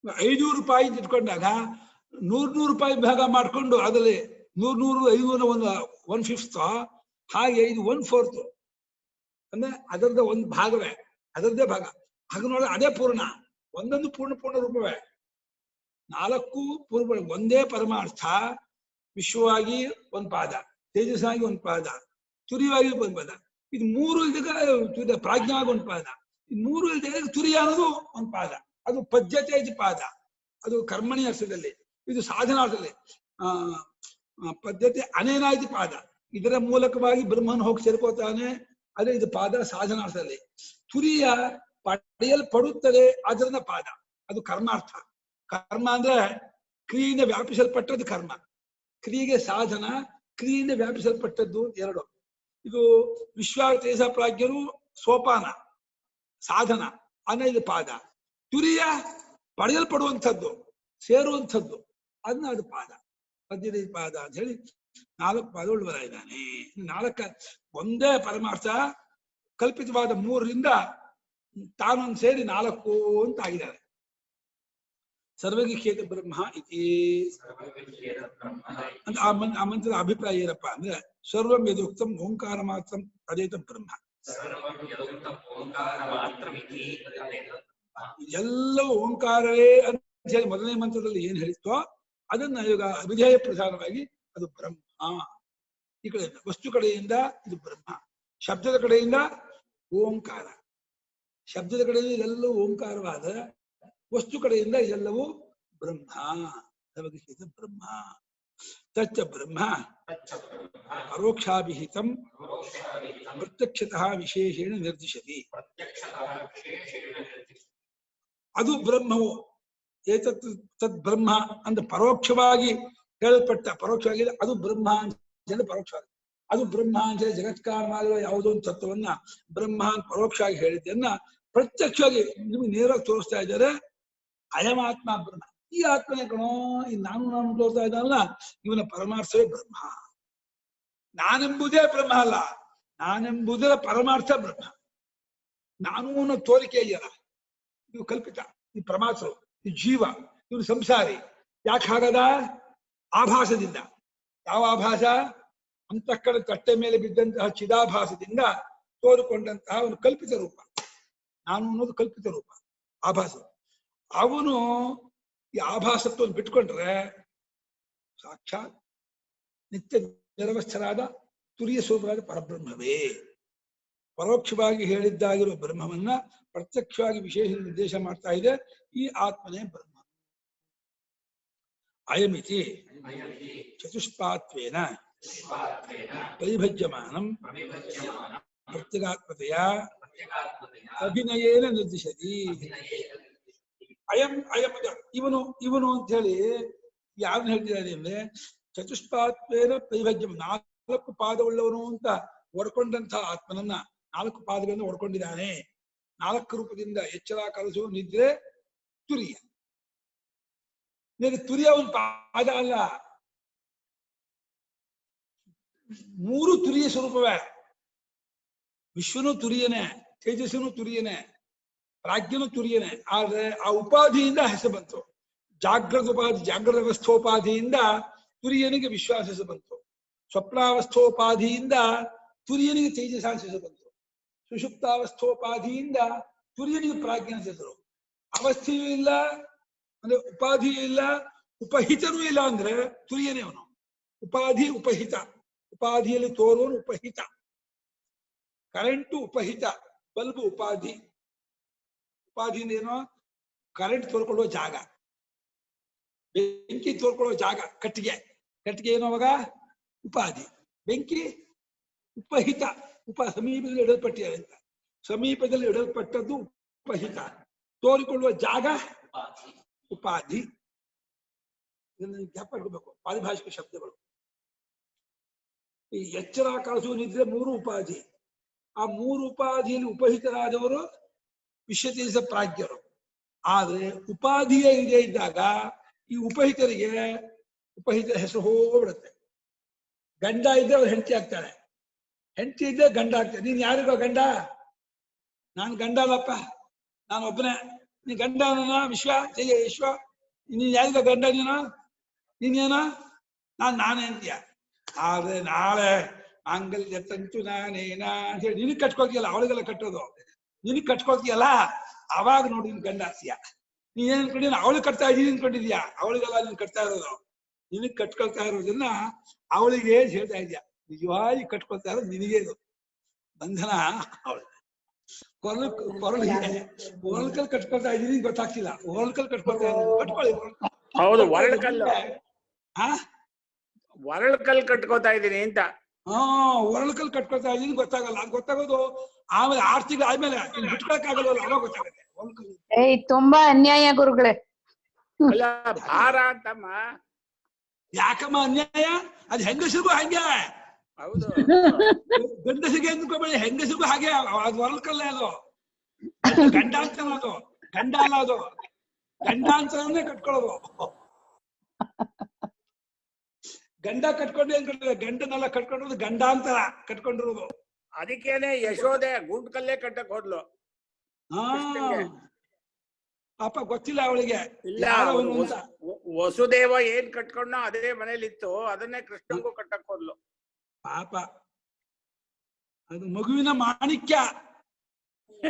₹500 ಇಟ್ಕೊಂಡಾಗ 100 ಭಾಗ ಮಾಡ್ಕೊಂಡು ಅದರಲ್ಲಿ 100 500 1/5 ಹಾಗೆ ಇದು 1/4 ಅಂದ್ರೆ ಅದರದ ಒಂದು ಭಾಗವೇ, ಅದರದ್ದೇ ಭಾಗ. ಹಾಗೆ ನೋಡಿದ್ರೆ ಅದೇ ಪೂರ್ಣ. ಒಂದೊಂದು ಪೂರ್ಣ ರೂಪವೇ. 4 ಪೂರ್ಣ ಒಂದೇ ಪರಮಾರ್ಥ. ವಿಶ್ವವಾಗಿ 1 ಪಾದ, ತೇಜಸ್ಸಾಗಿ 1 ಪಾದ, ತುರಿಯಾಗಿ 1 ಪಾದ. ಇದು 3 ಇದ್ದಾಗ ಪ್ರಾಜ್ಞವಾಗಿ 1 ಪಾದ. ಇದು 3 ಇದ್ದಾಗ ತುರಿಯ ಅನ್ನೋದು 1 ಪಾದ. ಅದು ಪದ್ಯತೇಜ ಪಾದ. ಅದು ಕರ್ಮಣಿ ಅರ್ಥದಲ್ಲಿ. ಇದು ಸಾಧನಾರ್ಥದಲ್ಲಿ. ಪದ್ಧತಿ ಅನೇನಾಯ್ತು ಪಾದ. ಇದರ ಮೂಲಕವಾಗಿ ಬ್ರಹ್ಮನ್ ಹೋಗಿ ಸೇರ್ಕೋತಾನೆ. ಅದೇ ಇದು ಪಾದ ಸಾಧನಾರ್ಥದಲ್ಲಿ. ತುರಿಯ ಪಡೆಯಲ್ಪಡುತ್ತದೆ, ಅದರಿಂದ ಪಾದ. ಅದು ಕರ್ಮಾರ್ಥ. ಕರ್ಮ ಅಂದ್ರೆ ಕ್ರಿಯೆಯಿಂದ ವ್ಯಾಪಿಸಲ್ಪಟ್ಟದ್ದು ಕರ್ಮ. ಕ್ರಿಯೆಗೆ ಸಾಧನ, ಕ್ರಿಯೆಯಿಂದ ವ್ಯಾಪಿಸಲ್ಪಟ್ಟದ್ದು 2. ಇದು ವಿಶ್ವಾತೇಜ ಪ್ರಾಜ್ಞರು ಸೋಪಾನ ಸಾಧನ ಅಂದ್ರೆ ಇದು ಪಾದ. ತುರಿಯ ಪಡೆಯಲ್ಪಡುವಂಥದ್ದು, ಸೇರುವಂಥದ್ದು, ಅದನ್ನ ಅದು ಪಾದ. ಪದ್ಯದ ಪಾದ ಅಂತ ಹೇಳಿ 4 ಪಾದ ಉಳ್ಳವರಾಗಿದ್ದಾನೆ. 4 ಒಂದೇ ಪರಮಾರ್ಥ ಕಲ್ಪಿತವಾದ 3ರಿಂದ ತಾನೊಂದು ಸೇರಿ 4 ಅಂತ ಆಗಿದ್ದಾರೆ. ಸರ್ವಗಿಖೇತ ಬ್ರಹ್ಮ ಇತಿ ಅಂತ ಆ ಮಂತ್ರದ ಅಭಿಪ್ರಾಯ ಏನಪ್ಪಾ ಅಂದ್ರೆ, ಸರ್ವಂ ಯದುಕ್ತಂ ಓಂಕಾರ ಮಾತ್ರ ಅದೇತ ಬ್ರಹ್ಮ. ಎಲ್ಲವೂ ಓಂಕಾರವೇ ಅಂತ ಹೇಳಿ ಮೊದಲನೇ ಮಂತ್ರದಲ್ಲಿ ಏನ್ ಹೇಳಿತ್ತೋ ಅದನ್ನ ಈಗ ವಿಧೇಯ ಪ್ರಧಾನವಾಗಿ ಅದು ಬ್ರಹ್ಮ. ಈ ಕಡೆಯಿಂದ ವಸ್ತು ಕಡೆಯಿಂದ ಇದು ಬ್ರಹ್ಮ, ಶಬ್ದದ ಕಡೆಯಿಂದ ಓಂಕಾರ. ಶಬ್ದದ ಕಡೆಯಿಂದ ಇದೆಲ್ಲವೂ ಓಂಕಾರವಾದ, ವಸ್ತು ಕಡೆಯಿಂದ ಇದೆಲ್ಲವೂ ಬ್ರಹ್ಮ. ಸರ್ವಗಿಖೇತ ಬ್ರಹ್ಮ ತಚ್ಚ ಬ್ರಹ್ಮ ಪರೋಕ್ಷಾಭಿಹಿತಂ ಪ್ರತ್ಯಕ್ಷತಃ ವಿಶೇಷೇಣ ನಿರ್ದಿಶತಿ. ಅದು ಬ್ರಹ್ಮವು ಏತತ್ ತದ್ ಬ್ರಹ್ಮ ಅಂತ ಪರೋಕ್ಷವಾಗಿ ಹೇಳಲ್ಪಟ್ಟ, ಪರೋಕ್ಷವಾಗಿ ಅದು ಬ್ರಹ್ಮ ಅಂತ ಹೇಳಿ ಪರೋಕ್ಷವಾಗಿ, ಅದು ಬ್ರಹ್ಮ ಅಂತ ಹೇಳಿ ಜಗತ್ಕಾರಣವಾಗಿರುವ ಯಾವುದೋ ಒಂದು ತತ್ವವನ್ನ ಬ್ರಹ್ಮ ಅಂತ ಪರೋಕ್ಷವಾಗಿ ಹೇಳಿದ್ದನ್ನ ಪ್ರತ್ಯಕ್ಷವಾಗಿ ನಿಮ್ಗೆ ನೇರವಾಗಿ ತೋರಿಸ್ತಾ ಇದ್ದಾರೆ. ಅಯಮಾತ್ಮ ಬ್ರಹ್ಮ. ಈ ಆತ್ಮನೇ ಕಣೋ, ಈ ನಾನು ತೋರಿಸ್ತಾ ಇದ್ದಾನಲ್ಲ, ಇವನ ಪರಮಾರ್ಥವೇ ಬ್ರಹ್ಮ. ನಾನೆಂಬುದೇ ಬ್ರಹ್ಮ ಅಲ್ಲ, ನಾನೆಂಬುದರ ಪರಮಾರ್ಥ ಬ್ರಹ್ಮ. ನಾನು ಅನ್ನೋ ತೋರಿಕೆ ಇದೆಯಲ್ಲ, ಇದು ಕಲ್ಪಿತ. ಈ ಪ್ರಮಾಸರು, ಈ ಜೀವ, ಇವನು ಸಂಸಾರಿ. ಯಾಕೆ ಹಾಗದ? ಆಭಾಸದಿಂದ. ಯಾವ ಆಭಾಸ? ಅಂತಃಕರಣ ತಟ್ಟೆ ಮೇಲೆ ಬಿದ್ದಂತಹ ಚಿದಾಭಾಸದಿಂದ ತೋರಿಕೊಂಡಂತಹ ಒಂದು ಕಲ್ಪಿತ ರೂಪ. ನಾನು ಅನ್ನೋದು ಕಲ್ಪಿತ ರೂಪ, ಆಭಾಸ. ಅವನು ಈ ಆಭಾಸತ್ವವನ್ನು ಬಿಟ್ಕೊಂಡ್ರೆ ಸಾಕ್ಷಾತ್ ನಿತ್ಯ ನಿರವಸ್ಥರಾದ ತುರಿಯ ಸ್ವರೂಪರಾದ ಪರಬ್ರಹ್ಮವೇ. ಪರೋಕ್ಷವಾಗಿ ಹೇಳಿದ್ದಾಗಿರುವ ಬ್ರಹ್ಮವನ್ನ ಪ್ರತ್ಯಕ್ಷವಾಗಿ ವಿಶೇಷ ನಿರ್ದೇಶ ಮಾಡ್ತಾ ಇದೆ. ಈ ಆತ್ಮನೇ ಬ್ರಹ್ಮ. ಅಯಮಿತಿ ಚತುಷ್ಪಾತ್ವೇನ ಪರಿಭಜ್ಯಮಾನಂ ಪ್ರತ್ಯಗಾತ್ಮತೆಯ ಅಭಿನಯೇನ ನಿರ್ದಿಶತಿ. ಅಯಂ ಅಯಂ ಇವನು ಇವನು ಅಂತ ಹೇಳಿ ಯಾರನ್ನ ಹೇಳ್ತಿದ್ದಾರೆ ಅಂದ್ರೆ ಚತುಷ್ಪಾತ್ವೇನ ವೈಭಜ್ಯಂ 4 ಪಾದವುಳ್ಳವನು ಅಂತ ಒಡ್ಕೊಂಡಂತಹ ಆತ್ಮನನ್ನ 4 ಪಾದಗಳನ್ನು ಒಡ್ಕೊಂಡಿದ್ದಾನೆ. 4 ರೂಪದಿಂದ ಎಚ್ಚರ, ಕನಸು, ನಿದ್ರೆ, ತುರಿಯ. ತುರಿಯ ಒಂದು ಪಾದ ಅಲ್ಲ, 3 ತುರಿಯ ಸ್ವರೂಪವೇ. ವಿಶ್ವನು ತುರಿಯನೇ, ತೇಜಸ್ಸನು ತುರಿಯನೇ, ಪ್ರಾಜ್ಞನು ತುರಿಯನೇ. ಆದ್ರೆ ಆ ಉಪಾಧಿಯಿಂದ ಹೆಸರು ಬಂತು. ಜಾಗೃತ ಉಪಾಧಿ, ಜಾಗೃತ ಅವಸ್ಥೋಪಾಧಿಯಿಂದ ತುರಿಯನಿಗೆ ವಿಶ್ವಾಸ ಹೆಸರು ಬಂತು. ಸ್ವಪ್ನಾವಸ್ಥೋಪಾಧಿಯಿಂದ ತುರಿಯನಿಗೆ ತೇಜಸ್ಸಾಂಶ ಹೆಸರು ಬಂತು. ಸುಷುಪ್ತಾವಸ್ಥೋಪಾಧಿಯಿಂದ ತುರಿಯನಿಗೆ ಪ್ರಾಜ್ಞನ ಹೆಸರು. ಅವಸ್ಥೆಯೂ ಇಲ್ಲ ಅಂದ್ರೆ ಉಪಾಧಿಯೂ ಇಲ್ಲ, ಉಪಹಿತನೂ ಇಲ್ಲ ಅಂದ್ರೆ ತುರಿಯನೇ ಅವನು. ಉಪಾಧಿ ಉಪಹಿತ, ಉಪಾಧಿಯಲ್ಲಿ ತೋರುವನು ಉಪಹಿತ. ಕರೆಂಟು ಉಪಹಿತ, ಬಲ್ಬು ಉಪಾಧಿ. ಉಪಾಧಿಯಿಂದ ಏನೋ ಕರೆಂಟ್ ತೋರ್ಕೊಳ್ಳುವ ಜಾಗ, ಬೆಂಕಿ ತೋರ್ಕೊಳ್ಳುವ ಜಾಗ. ಕಟ್ಟಿಗೆ, ಕಟ್ಟಿಗೆ ಏನೋ ಅವಾಗ ಉಪಾಧಿ. ಬೆಂಕಿ ಉಪಹಿತ, ಸಮೀಪದಲ್ಲಿ ಇಡಲ್ಪಟ್ಟಿದೆ ಅಂತ. ಸಮೀಪದಲ್ಲಿ ಇಡಲ್ಪಟ್ಟದ್ದು ಉಪಹಿತ. ತೋರಿಕೊಳ್ಳುವ ಜಾಗ ಉಪಾಧಿ. ಇದನ್ನು ಜ್ಞಾಪಕ ಇಡಬೇಕು, ಪಾರಿಭಾಷಿಕ ಶಬ್ದಗಳು. ಈ ಎಚ್ಚರ, ಕನಸು, ನಿದ್ರೆ 3 ಉಪಾಧಿ. ಆ 3 ಉಪಾಧಿಯಲ್ಲಿ ಉಪಹಿತರಾದವರು ವಿಶ್ವತೇಜ ಪ್ರಾಜ್ಞರು. ಆದ್ರೆ ಉಪಾಧಿಯೇ ಇದೆ ಇದ್ದಾಗ ಈ ಉಪಹಿತರಿಗೆ ಉಪಹಿತರ ಹೆಸರು ಹೋಗ್ಬಿಡುತ್ತೆ. ಗಂಡ ಇದ್ರೆ ಅವ್ರು ಹೆಂಡತಿ ಆಗ್ತಾಳೆ, ಹೆಂಡತಿ ಇದ್ರೆ ಗಂಡ ಆಗ್ತಾರೆ. ನೀನ್ ಯಾರಿಗೋ ಗಂಡ? ನಾನು ಗಂಡ ಅಲ್ಲಪ್ಪ, ನಾನು ಒಬ್ಬನೇ. ನೀನ್ ಗಂಡ ವಿಶ್ವ ವಿಶ್ವ, ನೀನ್ ಯಾರಿಗೋ ಗಂಡ? ನೀನೇನ? ನಾನೇ ಅಂತೀಯ. ಆದ್ರೆ ನಾಳೆ ಮಾಂಗಲ್ಯ ತಂತು ನಾನೇನ ಅಂತ ಹೇಳಿ ನಿನಗ್ ಕಟ್ಕೊಳ್ತೀಯಲ್ಲ, ಅವಳಿಗೆಲ್ಲ ಕಟ್ಟೋದು. ನಿನಗ್ ಕಟ್ಕೊಳ್ತೀಯಲ್ಲ, ಅವಾಗ ನೋಡಿ ನಿನ್ ಗಂಡ ಆಗ್ತೀಯ. ನೀನ್ ಏನ್ ಅನ್ಕೊಂಡಿನ? ಅವಳಿಗೆ ಕಟ್ತಾ ಇದ್ದೀನಿ ಅನ್ಕೊಂಡಿದ್ಯಾ? ಅವಳಿಗೆಲ್ಲ ನೀನ್ ಕಟ್ತಾ ಇರೋದು. ನಿನಗ್ ಕಟ್ಕೊಳ್ತಾ ಇರೋದನ್ನ ಅವಳಿಗೆ ಹೇಳ್ತಾ ಇದೀಯ. ನಿಜವಾಗಿ ಕಟ್ಕೊಳ್ತಾ ಇರೋದು ನಿನಗೆ. ಇದು ಬಂಧನ. ಅವಳು ಒರಳ್ಕಲ್ ಕಟ್ಕೊಳ್ತಾ ಇದ್ದೀನಿ ಗೊತ್ತಾಗ್ತಿಲ್ಲ. ಒರಳ್ಕಲ್ ಕಟ್ಕೊಳ್ತಾ ಇದ್ದೀನಿ, ಕಟ್ಕೊಳ್ಳಿ. ಹೌದು, ಒರಳ್ಕಲ್ ಕಟ್ಕೋತಾ ಇದ್ದೀನಿ ಅಂತ. ಒರಳ್ಕಲ್ ಕಟ್ಕೊಳ್ತಾ ಇದ್ದೀನಿ ಗೊತ್ತಾಗಲ್ಲ. ಅದು ಗೊತ್ತಾಗೋದು ಆಮೇಲೆ 6 ತಿಂಗಳು ಆದ್ಮೇಲೆ ಬಿಟ್ಕೊಳಕ್ ಆಗಲ್ವಲ್ಲ, ಅವಾಗ ಗೊತ್ತಾಗುತ್ತೆ. ತುಂಬಾ ಅನ್ಯಾಯ ಗುರುಗಳೇ. ಅಲ್ಲ ಭಾರ ಅಂತಮ್ಮ. ಯಾಕಮ್ಮ ಅನ್ಯಾಯ? ಅದು ಹೆಂಗಸಿಗೂ ಹಂಗೆ. ಹೌದು, ಗಂಡಸಿಗೆ ಅಂದ್ಕೋಬೇಡಿ, ಹೆಂಗಸಿಗೂ ಹಾಗೆ. ಅದು ಹೊರಲ್ಕಲ್ಲೇ, ಅದು ಗಂಡಾಂತರ. ಅದು ಗಂಡ ಅಲ್ಲ, ಅದು ಗಂಡಾಂತರನೇ ಕಟ್ಕೊಳ್ಳೋದು. ಗಂಡ ಕಟ್ಕೊಂಡೆ ಅನ್ಕೊಂಡಿದ್ರೆ ಗಂಡನೆಲ್ಲ ಕಟ್ಕೊಂಡಿರೋದು ಗಂಡಾಂತರ ಕಟ್ಕೊಂಡಿರೋದು. ಅದಕ್ಕೇನೆ ಯಶೋದೆ ಗುಂಡ್ಕಲ್ಲೇ ಕಟ್ಟಕ್ ಹೋದ್ಲು. ಪಾಪ ಗೊತ್ತಿಲ್ಲ ಅವಳಿಗೆ. ಇಲ್ಲ, ವಸುದೇವ ಏನ್ ಕಟ್ಕೊಂಡ ಅದೇ ಮನೇಲಿ ಇತ್ತು, ಅದನ್ನೇ ಕೃಷ್ಣಂಗೂ ಕಟ್ಟಕ್ ಹೋದ್ಲು. ಪಾಪ ಅದು ಮಗುವಿನ ಮಾಣಿಕ್ಯ.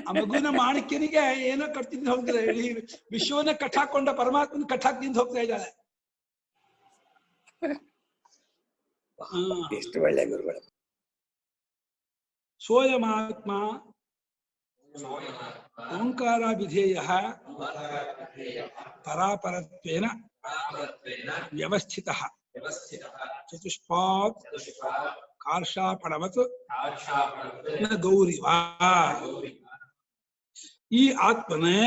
ಆ ಮಗುವಿನ ಮಾಣಿಕ್ಯನಿಗೆ ಏನೋ ಕಟ್ತಿಂದ ಹೋಗ್ತಾರೆ. ಇಡೀ ವಿಶ್ವವನ್ನ ಕಟ್ಟಾಕೊಂಡ ಪರಮಾತ್ಮನ ಕಟ್ಟಾಕ್ತಿಂದ ಹೋಗ್ತಾ ಇದ್ದಾಳೆ. ಎಷ್ಟು ಒಳ್ಳೆ ಗುರುಗಳು. ಸೋಯಮಾತ್ಮ ಓಂಕಾರಾಭಿಧೇಯ ಪರಾಪರತ್ವೇನ ವ್ಯವಸ್ಥಿತಃ ಚತುಷ್ಪಾತ್ ಕಾರ್ಷಾಪಣವತ್ ಗೌರಿವಾ. ಈ ಆತ್ಮನೇ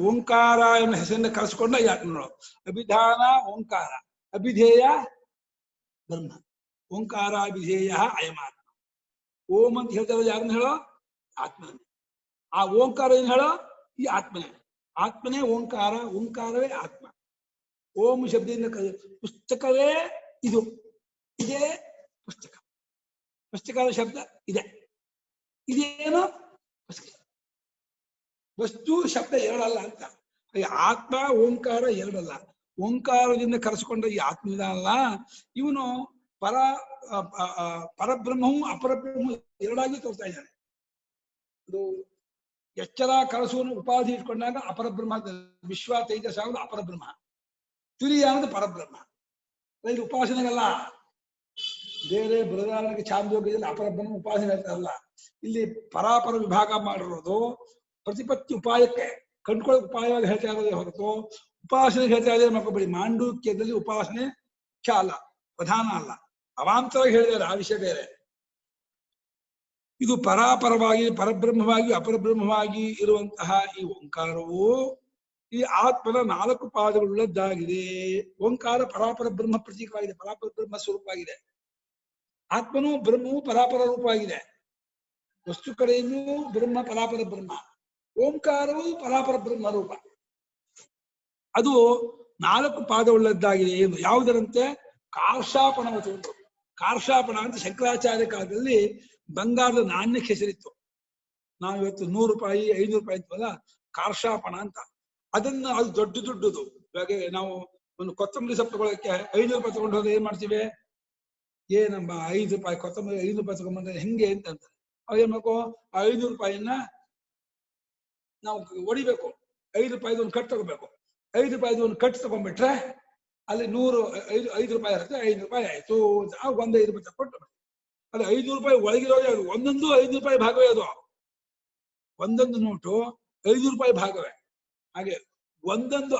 ಓಂಕಾರ ಎನ್ನುವ ಹೆಸರನ್ನು ಕರೆಸಿಕೊಂಡ ಈ ಆತ್ಮಗಳು. ಅಭಿಧಾನ ಓಂಕಾರ, ಅಭಿಧೇಯ ಬ್ರಹ್ಮ. ಓಂಕಾರಾಭಿಧೇಯ ಅಯಮಾತ್ಮ. ಓಂ ಅಂತ ಹೇಳ್ತಾರೆ, ಯಾರನ್ನ ಹೇಳೋ? ಆತ್ಮನೇ. ಆ ಓಂಕಾರ ಏನ್ ಹೇಳೋ? ಈ ಆತ್ಮನೇ. ಆತ್ಮನೇ ಓಂಕಾರ, ಓಂಕಾರವೇ ಆತ್ಮ. ಓಂ ಶಬ್ದದಿಂದ ಪುಸ್ತಕವೇ ಇದು, ಇದೇ ಪುಸ್ತಕ. ಪುಸ್ತಕದ ಶಬ್ದ ಇದೆ, ಇದೇನೋ ವಸ್ತು. ಶಬ್ದ ಎರಡಲ್ಲ ಅಂತ. ಆತ್ಮ ಓಂಕಾರ ಎರಡಲ್ಲ. ಓಂಕಾರದಿಂದ ಕರೆಸಿಕೊಂಡ ಈ ಆತ್ಮವಿದಲ್ಲ, ಇವನು ಪರಬ್ರಹ್ಮವು ಅಪರಬ್ರಹ್ಮ ಎರಡಾಗಿ ತೋರ್ತಾ ಇದ್ದಾನೆ. ಅದು ಎಚ್ಚರ ಕನಸುವನ್ನು ಉಪಾಧಿ ಇಟ್ಕೊಂಡಾಗ ಅಪರಬ್ರಹ್ಮ, ವಿಶ್ವ ತೇಜಸ್ ಆಗೋದು ಅಪರಬ್ರಹ್ಮ, ತುರಿಯ ಅನ್ನೋದು ಪರಬ್ರಹ್ಮ. ಇದು ಉಪಾಸನೆಗಲ್ಲ. ಬೇರೆ ಬೃಹದಾರಣಿಗೆ ಚಾಂದೋಗ್ಯದಲ್ಲಿ ಅಪರಬ್ರಹ್ಮ ಉಪಾಸನೆ ಹೇಳ್ತಾರಲ್ಲ, ಇಲ್ಲಿ ಪರಾಪರ ವಿಭಾಗ ಮಾಡಿರೋದು ಪ್ರತಿಪತ್ತಿ ಉಪಾಯಕ್ಕೆ ಕಂಡುಕೊಳ್ಳೋ ಉಪಾಯವಾಗಿ ಹೇಳ್ತಾ ಇರೋದೇ ಹೊರತು ಉಪಾಸನೆಗೆ ಹೇಳ್ತಾ ಇದ್ದಾರೆ ಮಾಡ್ಕೋಬೇಡಿ. ಮಾಂಡೂಕ್ಯದಲ್ಲಿ ಉಪಾಸನೆ ಮುಖ್ಯ ಅಲ್ಲ, ಪ್ರಧಾನ ಅಲ್ಲ, ಅವಾಂತರವಾಗಿ ಹೇಳಿದ್ದಾರೆ. ಆ ವಿಷಯ ಬೇರೆ. ಇದು ಪರಾಪರವಾಗಿ ಪರಬ್ರಹ್ಮವಾಗಿ ಅಪರಬ್ರಹ್ಮವಾಗಿ ಇರುವಂತಹ ಈ ಓಂಕಾರವು ಈ ಆತ್ಮನ 4 ಪಾದಗಳುಳ್ಳದ್ದಾಗಿದೆ. ಓಂಕಾರ ಪರಾಪರ ಬ್ರಹ್ಮ ಪ್ರತೀಕವಾಗಿದೆ, ಪರಾಪರ ಬ್ರಹ್ಮ ಸ್ವರೂಪವಾಗಿದೆ. ಆತ್ಮನು ಬ್ರಹ್ಮವು ಪರಾಪರ ರೂಪವಾಗಿದೆ. ವಸ್ತು ಕಡೆಯನ್ನು ಬ್ರಹ್ಮ ಪರಾಪರ ಬ್ರಹ್ಮ, ಓಂಕಾರವು ಪರಾಪರ ಬ್ರಹ್ಮ ರೂಪ. ಅದು 4 ಪಾದವುಳ್ಳದ್ದಾಗಿದೆ. ಏನು ಯಾವುದರಂತೆ? ಕಾರ್ಷಾಪಣವತು. ಕಾರ್ಷಾಪಣ ಅಂತ ಶಂಕರಾಚಾರ್ಯ ಕಾಲದಲ್ಲಿ ಬಂಗಾರದ ನಾಣ್ಯಕ್ಕೆ ಹೆಸರಿತ್ತು. ನಾವು ಇವತ್ತು 100 ರೂಪಾಯಿ 500 ರೂಪಾಯಿ ಅಂತವಲ್ಲ, ಕಾರ್ಷಾಪಣ ಅಂತ. ಅದನ್ನ ಅದು ದೊಡ್ಡದು. ಇವಾಗ ನಾವು ಒಂದು ಕೊತ್ತಂಬರಿ ಸೊಪ್ಪು ತಗೊಳಕ್ಕೆ 500 ರೂಪಾಯಿ ತಗೊಂಡು ಹೋದ್ರೆ ಏನ್ ಮಾಡ್ತೀವಿ? ಏನಮ್ಮ 5 ರೂಪಾಯಿ ಕೊತ್ತಂಬರಿ 500 ರೂಪಾಯಿ ತಗೊಂಡ್ಬಂದ್ರೆ ಹೆಂಗೆ ಅಂತ ಅಂತಾರೆ. ಅವ್ ಏನ್ ಮಾಡ್ಕೋ, ಆ 500 ರೂಪಾಯಿನ ನಾವು ಹೊಡಿಬೇಕು. 5 ರೂಪಾಯಿದು ಒಂದು ಕಟ್ ತಗೋಬೇಕು. 5 ರೂಪಾಯಿದು ಒಂದು ಕಟ್ ತಗೊಂಡ್ಬಿಟ್ರೆ ಅಲ್ಲಿ 5 ರೂಪಾಯಿ ಇರುತ್ತೆ. 5 ರೂಪಾಯಿ ಆಯ್ತು. ಒಂದು 5 ರೂಪಾಯಿ ಕೊಟ್ಟು ಅದು 500 ರೂಪಾಯಿ ಒಳಗಿರೋದೇ. ಅದು ಒಂದೊಂದು 5 ರೂಪಾಯಿ ಭಾಗವೇ. ಅದು ಒಂದೊಂದು ನೋಟು 5 ರೂಪಾಯಿ ಭಾಗವೇ. ಹಾಗೆ ಒಂದೊಂದು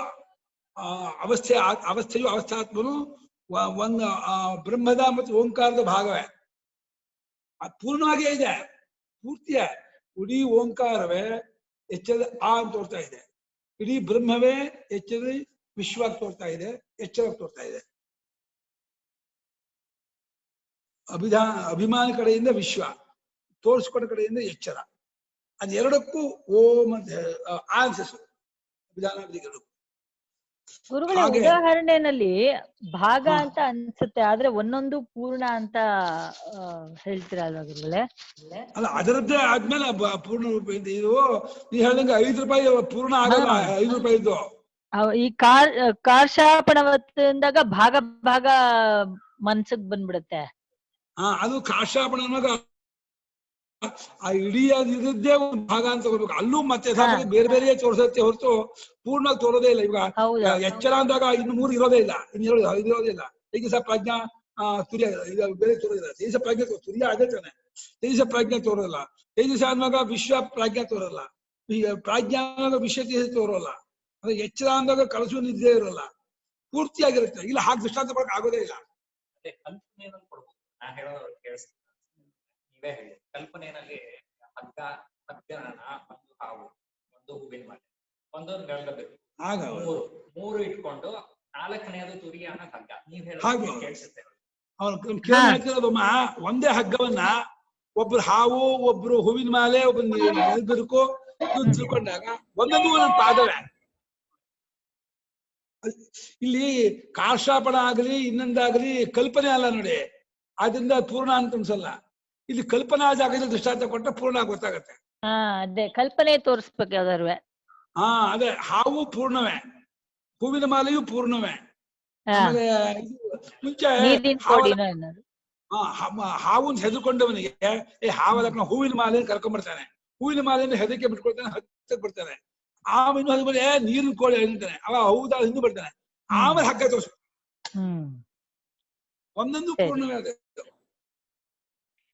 ಅವಸ್ಥೆಯು ಅವಸ್ಥಾತ್ಮನು ಒಂದು ಬ್ರಹ್ಮದ ಮತ್ತು ಓಂಕಾರದ ಭಾಗವೇ. ಅದು ಪೂರ್ಣವಾಗೇ ಇದೆ, ಪೂರ್ತಿಯ. ಇಡೀ ಓಂಕಾರವೇ ಎಚ್ಚರದ ಆ ಅಂತ ತೋರ್ತಾ ಇದೆ. ಇಡೀ ಬ್ರಹ್ಮವೇ ಎಚ್ಚರದ ವಿಶ್ವಕ್ಕೆ ತೋರ್ತಾ ಇದೆ, ಎಚ್ಚರಕ್ಕೆ ತೋರ್ತಾ ಇದೆ. ಅಭಿಮಾನಿ ಕಡೆಯಿಂದ ವಿಶ್ವ, ತೋರಿಸ್ಕೊಡ ಕಡೆಯಿಂದ ಎಚ್ಚರ. ಅದೆರಡಕ್ಕೂ ಓಂ ಅಂತ ಆನ್ಸಸ್ ವಿಧಾನಾದಿಗಳು. ಗುರುಗಳೇ, ಉದಾಹರಣೆನಲ್ಲಿ ಭಾಗ ಅಂತ ಅನ್ಸುತ್ತೆ, ಆದ್ರೆ ಒಂದೊಂದು ಪೂರ್ಣ ಅಂತ ಹೇಳ್ತೀರಲ್ವಾ ಗುರುಗಳೇ? ಅಲ್ಲ, ಅದರದ್ದೇ ಆದ್ಮೇಲೆ ಪೂರ್ಣ ರೂಪ ಅಂತ. ಇದು ನೀ ಹೇಳ್ದಂಗೆ 5 ರೂಪಾಯಿ ಪೂರ್ಣ ಆಗಲ್ಲ. 5 ರೂಪಾಯಿ ಇದ್ದು ಈ ಕಾರ್ಷಾಪಣವತ್ತಿಂದಾಗ ಭಾಗ ಮನ್ಸಕ್ ಬಂದ್ಬಿಡುತ್ತೆ. ಅದು ಕಾರ್ಷಾಪಣ ಅನ್ನೋಗ ಆ ಇಡೀ ಇರದ್ದೇ ಒಂದು ಭಾಗ ಅಂತ ತಗೋಬೇಕು. ಅಲ್ಲೂ ಮತ್ತೆ ಬೇರೆ ಬೇರೆ ತೋರಿಸತ್ತೆ ಹೊರತು ಪೂರ್ಣ ತೋರೋದೇ ಇಲ್ಲ. ಇವಾಗ ಎಚ್ಚರ ಅಂದಾಗ ಇನ್ನು 3 ಇರೋದೇ ಇಲ್ಲ, ಇನ್ನು ಇರೋದೇ ಇಲ್ಲ. ತೇಜಸ ಪ್ರಜ್ಞಾ ತುರ್ಯ ಬೇರೆ ತೋರೋದಿಲ್ಲ. ತೇಜಸ ಪ್ರಜ್ಞೆ ತುರ್ಯ ಆಗತ್ತಾನೆ, ತೇಜಸ ಪ್ರಜ್ಞೆ ತೋರೋಲ್ಲ. ತೇಜಸ ಅಂದಾಗ ವಿಶ್ವ ಪ್ರಜ್ಞೆ ತೋರಲ್ಲ, ಪ್ರಾಜ್ಞಾ ಅಂದಾಗ ವಿಶ್ವ ತೇಜಸ್ ತೋರೋಲ್ಲ. ಅಂದ್ರೆ ಎಚ್ಚರ ಅಂದಾಗ ಕಳಸು ನಿದ್ದೆ ಇರೋಲ್ಲ, ಪೂರ್ತಿಯಾಗಿರುತ್ತೆ. ಇಲ್ಲ ಹಾಗೆ ದೃಷ್ಟಾಂತ ಕೊಡಕ್ ಆಗೋದೇ ಇಲ್ಲ. ನೀವೇ ಹೇಳಿ, ಕಲ್ಪನೆಯಲ್ಲಿ ಹಗ್ಗನ ಒಂದು ಹಾವು, ಒಂದು ಹೂವಿನ ಮನೆ, ಒಂದೊಂದು ನೆಲಬೇಕು, 3 ಇಟ್ಕೊಂಡು 4ನೇದು ತುರಿಯಾನ ಹಗ್ಗ. ನೀವ್ ಹೇಳಿ ಕೇಳಿಸುತ್ತೆ. ಅವ್ನು ಒಂದೇ ಹಗ್ಗವನ್ನ ಒಬ್ರು ಹಾವು, ಒಬ್ರು ಹೂವಿನ ಮಾಲೆ, ಒಬ್ರು ನೆಲಬೇಕು ತಿಳ್ಕೊಂಡಾಗ ಒಂದೊಂದು ಒಂದೊಂದು ಪಾದವೇ. ಇಲ್ಲಿ ಕಾರ್ಷಾಪಣ ಆಗಲಿ ಇನ್ನೊಂದಾಗಲಿ ಕಲ್ಪನೆ ಅಲ್ಲ ನೋಡಿ, ಆದ್ರಿಂದ ಪೂರ್ಣ ಅಂತ ಅನ್ಸಲ್ಲ. ಇಲ್ಲಿ ಕಲ್ಪನಾ ಜಾಗದಲ್ಲಿ ದೃಷ್ಟಾಂತ ಕೊಟ್ಟ ಪೂರ್ಣ ಗೊತ್ತಾಗತ್ತೆ. ಅದೇ ಕಲ್ಪನೆ ತೋರಿಸ್ಬೇಕು ಯಾವ್ದಾರು. ಅದೇ ಹಾವು ಪೂರ್ಣವೇ, ಹೂವಿನ ಮಾಲೆಯು ಪೂರ್ಣವೇ. ಆಮೇಲೆ ಮುಂಚೆ ಹಾವನ್ ಹೆದರ್ಕೊಂಡವನಿಗೆ ಹಾವಲ್ಲ ಹೂವಿನ ಮಾಲೆಯನ್ನು ಕರ್ಕೊಂಡ್ಬರ್ತಾನೆ. ಹೂವಿನ ಮಾಲೆಯನ್ನು ಹೆದರಿಕೆ ಬಿಟ್ಕೊಳ್ತಾನೆ, ಹತ್ತಕ್ಕೆ ಬರ್ತಾನೆ. ಆಮೇಲೆ ಅದ್ಮೇಲೆ ನೀರಿನ ಕೋಳಿ ಹೇಳ್ತಾನೆ, ಅವ ಹೌದಾ ಹಿಂದೆ ಬರ್ತಾನೆ. ಆಮೇಲೆ ಹಗ್ಗ ತೋರಿಸ ಒಂದೊಂದು ಪೂರ್ಣವೇ. ಅದೇ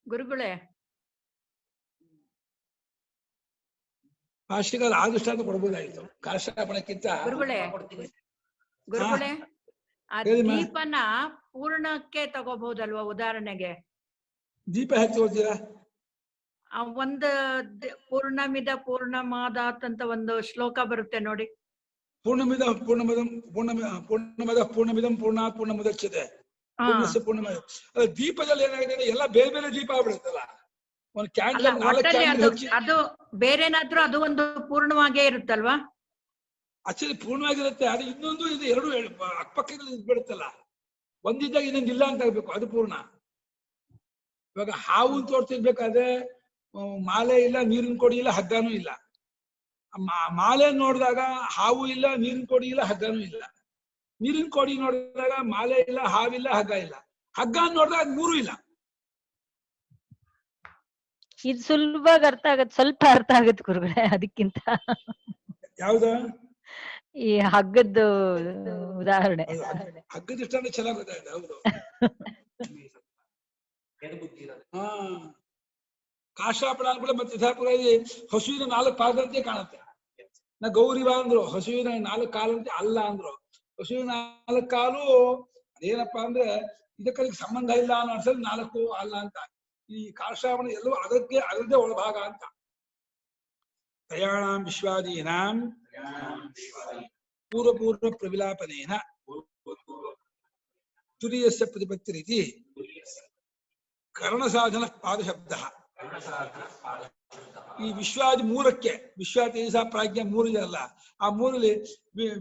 ಗುರುಗಳೇ, ಭಾಷೆಗಾರ ಆ ದೃಷ್ಟಾಂತ ಕೊಡ್ಬೋದಾಗಿತ್ತು ಕಾರ್ಷಾಪಣಕ್ಕಿಂತ. ಗುರುಗಳೇ ಆ ದೀಪನ ಪೂರ್ಣಕ್ಕೆ ತಗೋಬಹುದಲ್ವಾ? ಉದಾಹರಣೆಗೆ ದೀಪ ಹೇಗೆ ತಗೋತೀರಾ? ಒಂದು ಪೂರ್ಣಮಿದ ಪೂರ್ಣಮಾದಾತ್ ಅಂತ ಒಂದು ಶ್ಲೋಕ ಬರುತ್ತೆ ನೋಡಿ. ಪೂರ್ಣಮಿದಂ ಪೂರ್ಣಾತ್ ಪೂರ್ಣಮುದಚ್ಯತೆ. ದೀಪದಲ್ಲಿ ಏನಾಗಿದೆ, ಎಲ್ಲ ಬೇರೆ ಬೇರೆ ದೀಪ ಆಗ್ಬಿಡುತ್ತಲ್ಲ. ಒಂದು ಕ್ಯಾಂಡಲ್ ಅದು ಬೇರೆನಾದ್ರೂ ಅದು ಒಂದು ಪೂರ್ಣವಾಗೇ ಇರುತ್ತಲ್ವಾ? ಆಕ್ಚುಲಿ ಪೂರ್ಣವಾಗಿರುತ್ತೆ. ಅದು ಇನ್ನೊಂದು ಇದು 2 ಅಕ್ಕಪಕ್ಕದಲ್ಲಿ ಇದ್ಬಿಡುತ್ತಲ್ಲ. ಒಂದಿದ್ದಾಗ ಇನ್ನೊಂದಿಲ್ಲ ಅಂತ ಆಗ್ಬೇಕು, ಅದು ಪೂರ್ಣ. ಇವಾಗ ಹಾವು ತೋರ್ತಿರ್ಬೇಕಾದ್ರೆ ಮಾಲೆ ಇಲ್ಲ, ನೀರಿನ ಕೊಡಿ ಇಲ್ಲ, ಹಗ್ಗನೂ ಇಲ್ಲ. ಮಾಲೆ ನೋಡಿದಾಗ ಹಾವು ಇಲ್ಲ, ನೀರಿನ ಕೊಡಿ ಇಲ್ಲ, ಹಗ್ಗನೂ ಇಲ್ಲ. ನೀರಿನ ಕೋಡಿ ನೋಡಿದಾಗ ಮಾಲೆ ಇಲ್ಲ, ಹಾವಿಲ್ಲ, ಹಗ್ಗ ಇಲ್ಲ. ಹಗ್ಗ ನೋಡಿದಾಗ 3 ಇಲ್ಲ. ಇದು ಸುಲಭವಾಗಿ ಅರ್ಥ ಆಗತ್ತೆ, ಸ್ವಲ್ಪ ಅರ್ಥ ಆಗತ್ತೆ ಗುರುಗಳೇ. ಅದಕ್ಕಿಂತ ಯಾವ್ದು ಈ ಹಗ್ಗದ್ದು ಉದಾಹರಣೆ. ಹಗ್ಗದ ದೃಷ್ಟಾಂತ ಚೆನ್ನಾಗಿ ಗೊತ್ತಾಯ್ತು. ಹೌದು, ಕಾಶಾಪಣ ಕೂಡ ಮತ್ತೆ ಹಸುವಿನ 4 ಪಾದಂತೆ ಕಾಣುತ್ತೆ. ನಾ ಗೌರಿವಾ ಅಂದ್ರು, ಹಸುವಿನ 4 ಕಾಲಂತೆ ಅಲ್ಲ ಅಂದ್ರು. ಹಸುವಿನ 4 ಕಾಲು ಅದೇನಪ್ಪಾ ಅಂದ್ರೆ ಇದಕ್ಕೆ ಸಂಬಂಧ ಇಲ್ಲ ಅನ್ನೋ ಅನ್ಸಲ್ಲಿ 4 ಅಲ್ಲ ಅಂತ. ಈ ಕಾಶಾಪಣ ಎಲ್ಲವೂ ಅದರದ್ದೇ ಒಳಭಾಗ ಅಂತ. ತ್ರಯಾಣಾಂ ವಿಶ್ವಾದೀನಾಂ ಪೂರ್ವಪೂರ್ವ ಪ್ರವಿಲಾಪನೇನ ತುರೀಯಸ್ಯ ಪ್ರತಿಪತ್ತಿರಿತಿ ಕರ್ಣಸಾಧನ ಪಾದಶಬ್ದ. ಈ ವಿಶ್ವಾದಿ ಮೂರಕ್ಕೆ ವಿಶ್ವ ತೇಜಸ ಪ್ರಾಜ್ಞೆ ಮೂರಿದೆ ಅಲ್ಲ, ಆ ಮೂರಲ್ಲಿ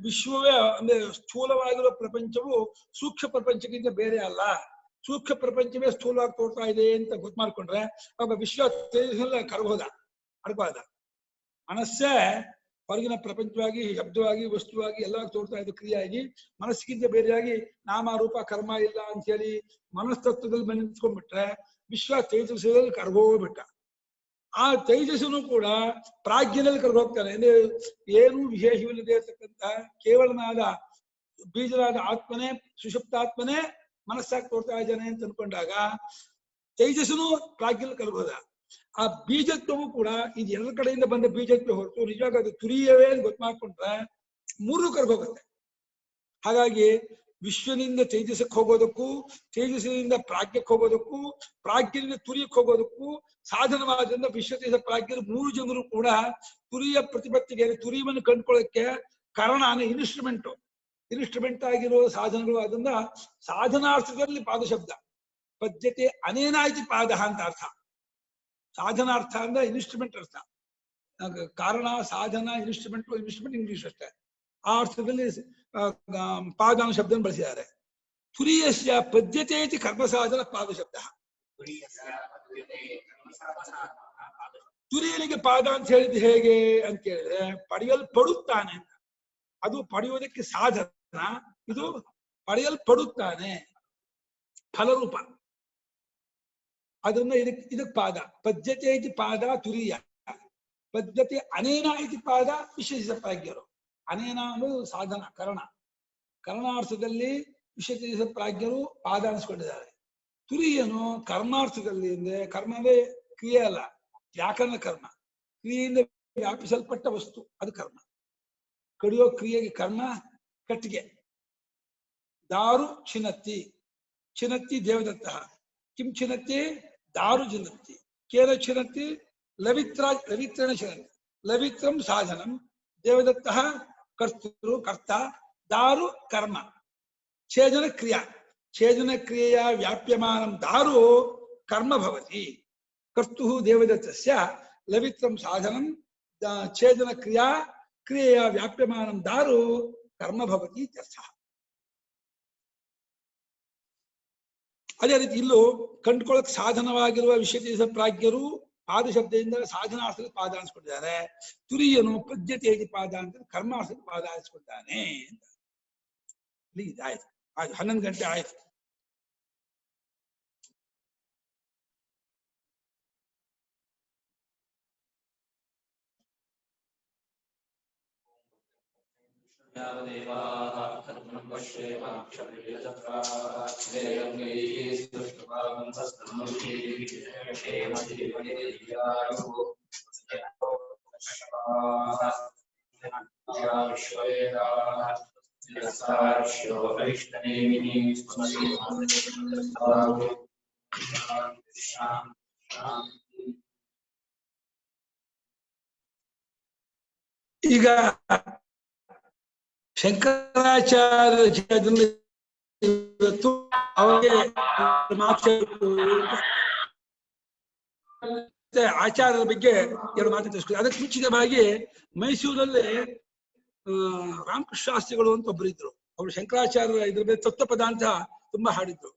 ವಿಶ್ವವೇ ಅಂದ್ರೆ ಸ್ಥೂಲವಾಗಿರುವ ಪ್ರಪಂಚವು ಸೂಕ್ಷ್ಮ ಪ್ರಪಂಚಕ್ಕಿಂತ ಬೇರೆ ಅಲ್ಲ. ಸೂಕ್ಷ್ಮ ಪ್ರಪಂಚವೇ ಸ್ಥೂಲವಾಗಿ ತೋರ್ತಾ ಇದೆ ಅಂತ ಗೊತ್ತು ಮಾಡ್ಕೊಂಡ್ರೆ ಒಬ್ಬ ವಿಶ್ವ ತೇಜಸ್ಸಲ್ಲ ಕರಬಹುದ ಅಡ್ಬಾರ್ದ. ಮನಸ್ಸೇ ಹೊರಗಿನ ಪ್ರಪಂಚವಾಗಿ ಶಬ್ದವಾಗಿ ವಸ್ತುವಾಗಿ ಎಲ್ಲ ತೋರ್ತಾ ಇದ್ದು ಕ್ರಿಯೆಯಾಗಿ, ಮನಸ್ಸಿಗಿಂತ ಬೇರೆಯಾಗಿ ನಾಮ ರೂಪ ಕರ್ಮ ಇಲ್ಲ ಅಂತ ಹೇಳಿ ಮನಸ್ತತ್ವದಲ್ಲಿ ಬಂದು ನಿಂತ್ಕೊಂಡ್ಬಿಟ್ರೆ ವಿಶ್ವ ತೇಜಸ್ಸಲ್ಲಿ ಕರ್ಗೋಗ್ಬಿಟ್ಟ. ಆ ತೇಜಸ್ಸನು ಕೂಡ ಪ್ರಾಜ್ಞನಲ್ಲಿ ಕರ್ಗೋಗ್ತಾನೆ. ಅಂದ್ರೆ ಏನೂ ವಿಶೇಷವಿಲ್ಲದೆ ಇರತಕ್ಕಂತ ಕೇವಲನಾದ ಬೀಜನಾದ ಆತ್ಮನೇ ಸುಷುಪ್ತಾತ್ಮನೇ ಮನಸ್ಸಾಗಿ ತೋರ್ತಾ ಇದ್ದಾನೆ ಅಂತ ಅನ್ಕೊಂಡಾಗ ತೇಜಸ್ಸನು ಪ್ರಾಜ್ಞಲ್ಲಿ ಕರ್ಗೋದ. ಆ ಬೀಜತ್ವವು ಕೂಡ ಇದು ಎಲ್ಲ ಕಡೆಯಿಂದ ಬಂದ ಬೀಜತ್ವ ಹೊರತು ನಿಜವಾಗ ಅದು ತುರಿಯವೇ ಗೊತ್ತು ಮಾಡ್ಕೊಂಡ್ರೆ ಮೂರು ಕರ್ಗೋಗುತ್ತೆ. ಹಾಗಾಗಿ ವಿಶ್ವನಿಂದ ತೇಜಸ್ಸಕ್ಕೆ ಹೋಗೋದಕ್ಕೂ, ತೇಜಸ್ಸಿನಿಂದ ಪ್ರಾಜ್ಞಕ್ಕೆ ಹೋಗೋದಕ್ಕೂ, ಪ್ರಾಜ್ಞನಿಂದ ತುರಿಯಕ್ಕೆ ಹೋಗೋದಕ್ಕೂ ಸಾಧನವಾದ್ರಿಂದ ವಿಶ್ವ ತೇಜ ಪ್ರಾಜ್ಞರು ಮೂರು ಜನರು ಕೂಡ ತುರಿಯ ಪ್ರತಿಪತ್ತಿಗೆ ತುರಿಯನ್ನು ಕಂಡುಕೊಳ್ಳಕ್ಕೆ ಕಾರಣ ಇನ್ಸ್ಟ್ರೂಮೆಂಟ್ ಆಗಿರೋ ಸಾಧನಗಳು. ಅದರಿಂದ ಸಾಧನಾರ್ಥದಲ್ಲಿ ಪಾದಶಬ್ದ ಪದ್ಯತೆ ಅನೇನಾಯ್ತಿ ಪಾದ ಅಂತ ಅರ್ಥ. ಸಾಧನಾರ್ಥ ಅಂದ್ರೆ ಇನ್ಸ್ಟ್ರೂಮೆಂಟ್ ಅರ್ಥ. ಕಾರಣ ಸಾಧನ ಇನ್ಸ್ಟ್ರೂಮೆಂಟ್ ಇಂಗ್ಲಿಷ್ ಅಷ್ಟೇ. ಆ ಅರ್ಥದಲ್ಲಿ ಪಾದಾನ ಶಬ್ದ ಬಳಸಿದ್ದಾರೆ. ತುರಿಯಸ್ಯ ಪದ್ಯತೆ ಕರ್ಮಸಾಧನ ಪಾದಶಬ್ದ. ತುರಿಯನಿಗೆ ಪಾದ ಅಂತ ಹೇಳಿದ್ದು ಹೇಗೆ ಅಂತ ಕೇಳಿದ್ರೆ ಪಡೆಯಲ್ಪಡುತ್ತಾನೆ ಅಂತ. ಅದು ಪಡೆಯುವುದಕ್ಕೆ ಸಾಧನ, ಇದು ಪಡೆಯಲ್ಪಡುತ್ತಾನೆ ಫಲರೂಪ. ಅದನ್ನ ಇದಕ್ಕೆ ಪಾದ. ಪದ್ಯತೆ ಇತಿ ಪಾದ ತುರಿಯ, ಪದ್ಯತೆ ಅನೇನ ಇತಿ ಪಾದ ವಿಶೇಷ ಪ್ರಾಜ್ಞರು. ಅನೇನ ಅನ್ನೋದು ಸಾಧನ ಕರ್ಣಾರ್ಥದಲ್ಲಿ ವಿಶೇಷ ಪ್ರಾಜ್ಞರು ಪಾದ ಅನಿಸ್ಕೊಂಡಿದ್ದಾರೆ. ತುರಿಯನು ಕರ್ಮಾರ್ಥದಲ್ಲಿ ಅಂದ್ರೆ ಕರ್ಮವೇ ಕ್ರಿಯೆ ಅಲ್ಲ, ವ್ಯಾಕರಣ ಕರ್ಮ. ಕ್ರಿಯೆಯಿಂದ ವ್ಯಾಪಿಸಲ್ಪಟ್ಟ ವಸ್ತು ಅದು ಕರ್ಮ. ಕಡಿಯೋ ಕ್ರಿಯೆಗೆ ಕರ್ಮ ಕಟ್ಟಿಗೆ. ದಾರು ಚಿನತ್ತಿ, ಚಿನತ್ತಿ ದೇವದತ್ತ. ಕಿಂ ಚಿನತ್ತಿ ದಾರು ಚಿನತ್ತಿ. ಕೇನ ಚಿನತ್ತಿ ಲವಿತ್ರೇಣ ಚಿನತ್ತಿ. ಲವಿತ್ರಂ ಸಾಧನಂ, ದೇವದತ್ತ ಕರ್ತೃ ಕರ್ತ, ದಾರು ಕರ್ಮ. ಛೇದನ ಕ್ರಿಯಾ, ಛೇದನ ಕ್ರಿಯೆಯ ವ್ಯಾಪ್ಯಮಾನಂ ದಾರು ಕರ್ಮ ಭವತಿ. ಕರ್ತೃ ದೇವದತ್ತಸ್ಯ ಲವಿತ್ರಂ ಸಾಧನಂ ಛೇದನ ಕ್ರಿಯೆಯ ವ್ಯಾಪ್ಯಮಾನಂ ದಾರು ಕರ್ಮ ಭವತಿ ಇತ್ಯರ್ಥ. ಅದೇ ರೀತಿ ಇಲ್ಲೂ ಕಂಡುಕೊಳ್ಳಕ್ ಸಾಧನವಾಗಿರುವ ವಿಷಯ ಪ್ರಾಜ್ಞರು ಪಾದಶಬ್ದದಿಂದ ಸಾಧನಾರ್ಥದಲ್ಲಿ ಪಾದ ಅನಿಸ್ಕೊಂಡಿದ್ದಾರೆ. ತುರಿಯನು ಪದ್ಯತೆಗೆ ಪಾದ ಅಂತ ಕರ್ಮಾರ್ಥದಲ್ಲಿ ಪಾದ ಅನಿಸ್ಕೊಳ್ತಾನೆ ಅಂತ. ಆಯ್ತು, 11 ಗಂಟೆ ಆಯ್ತು. ಈಗ ಶಂಕರಾಚಾರ್ಯ ಅವರಿಗೆ ಆಚಾರ್ಯರ ಬಗ್ಗೆ ಎರಡು ಮಾತು ತಿಳಿಸ್ತಾರೆ. ಅದಕ್ಕೆ ಮುಂಚಿತವಾಗಿ ಮೈಸೂರಲ್ಲಿ ರಾಮಕೃಷ್ಣ ಶಾಸ್ತ್ರಿಗಳು ಅಂತ ಒಬ್ಬರು ಇದ್ರು. ಅವರು ಶಂಕರಾಚಾರ್ಯ ಇದ್ರ ಬಗ್ಗೆ ತತ್ವಪದ ಅಂತ ತುಂಬಾ ಹಾಡಿದ್ರು.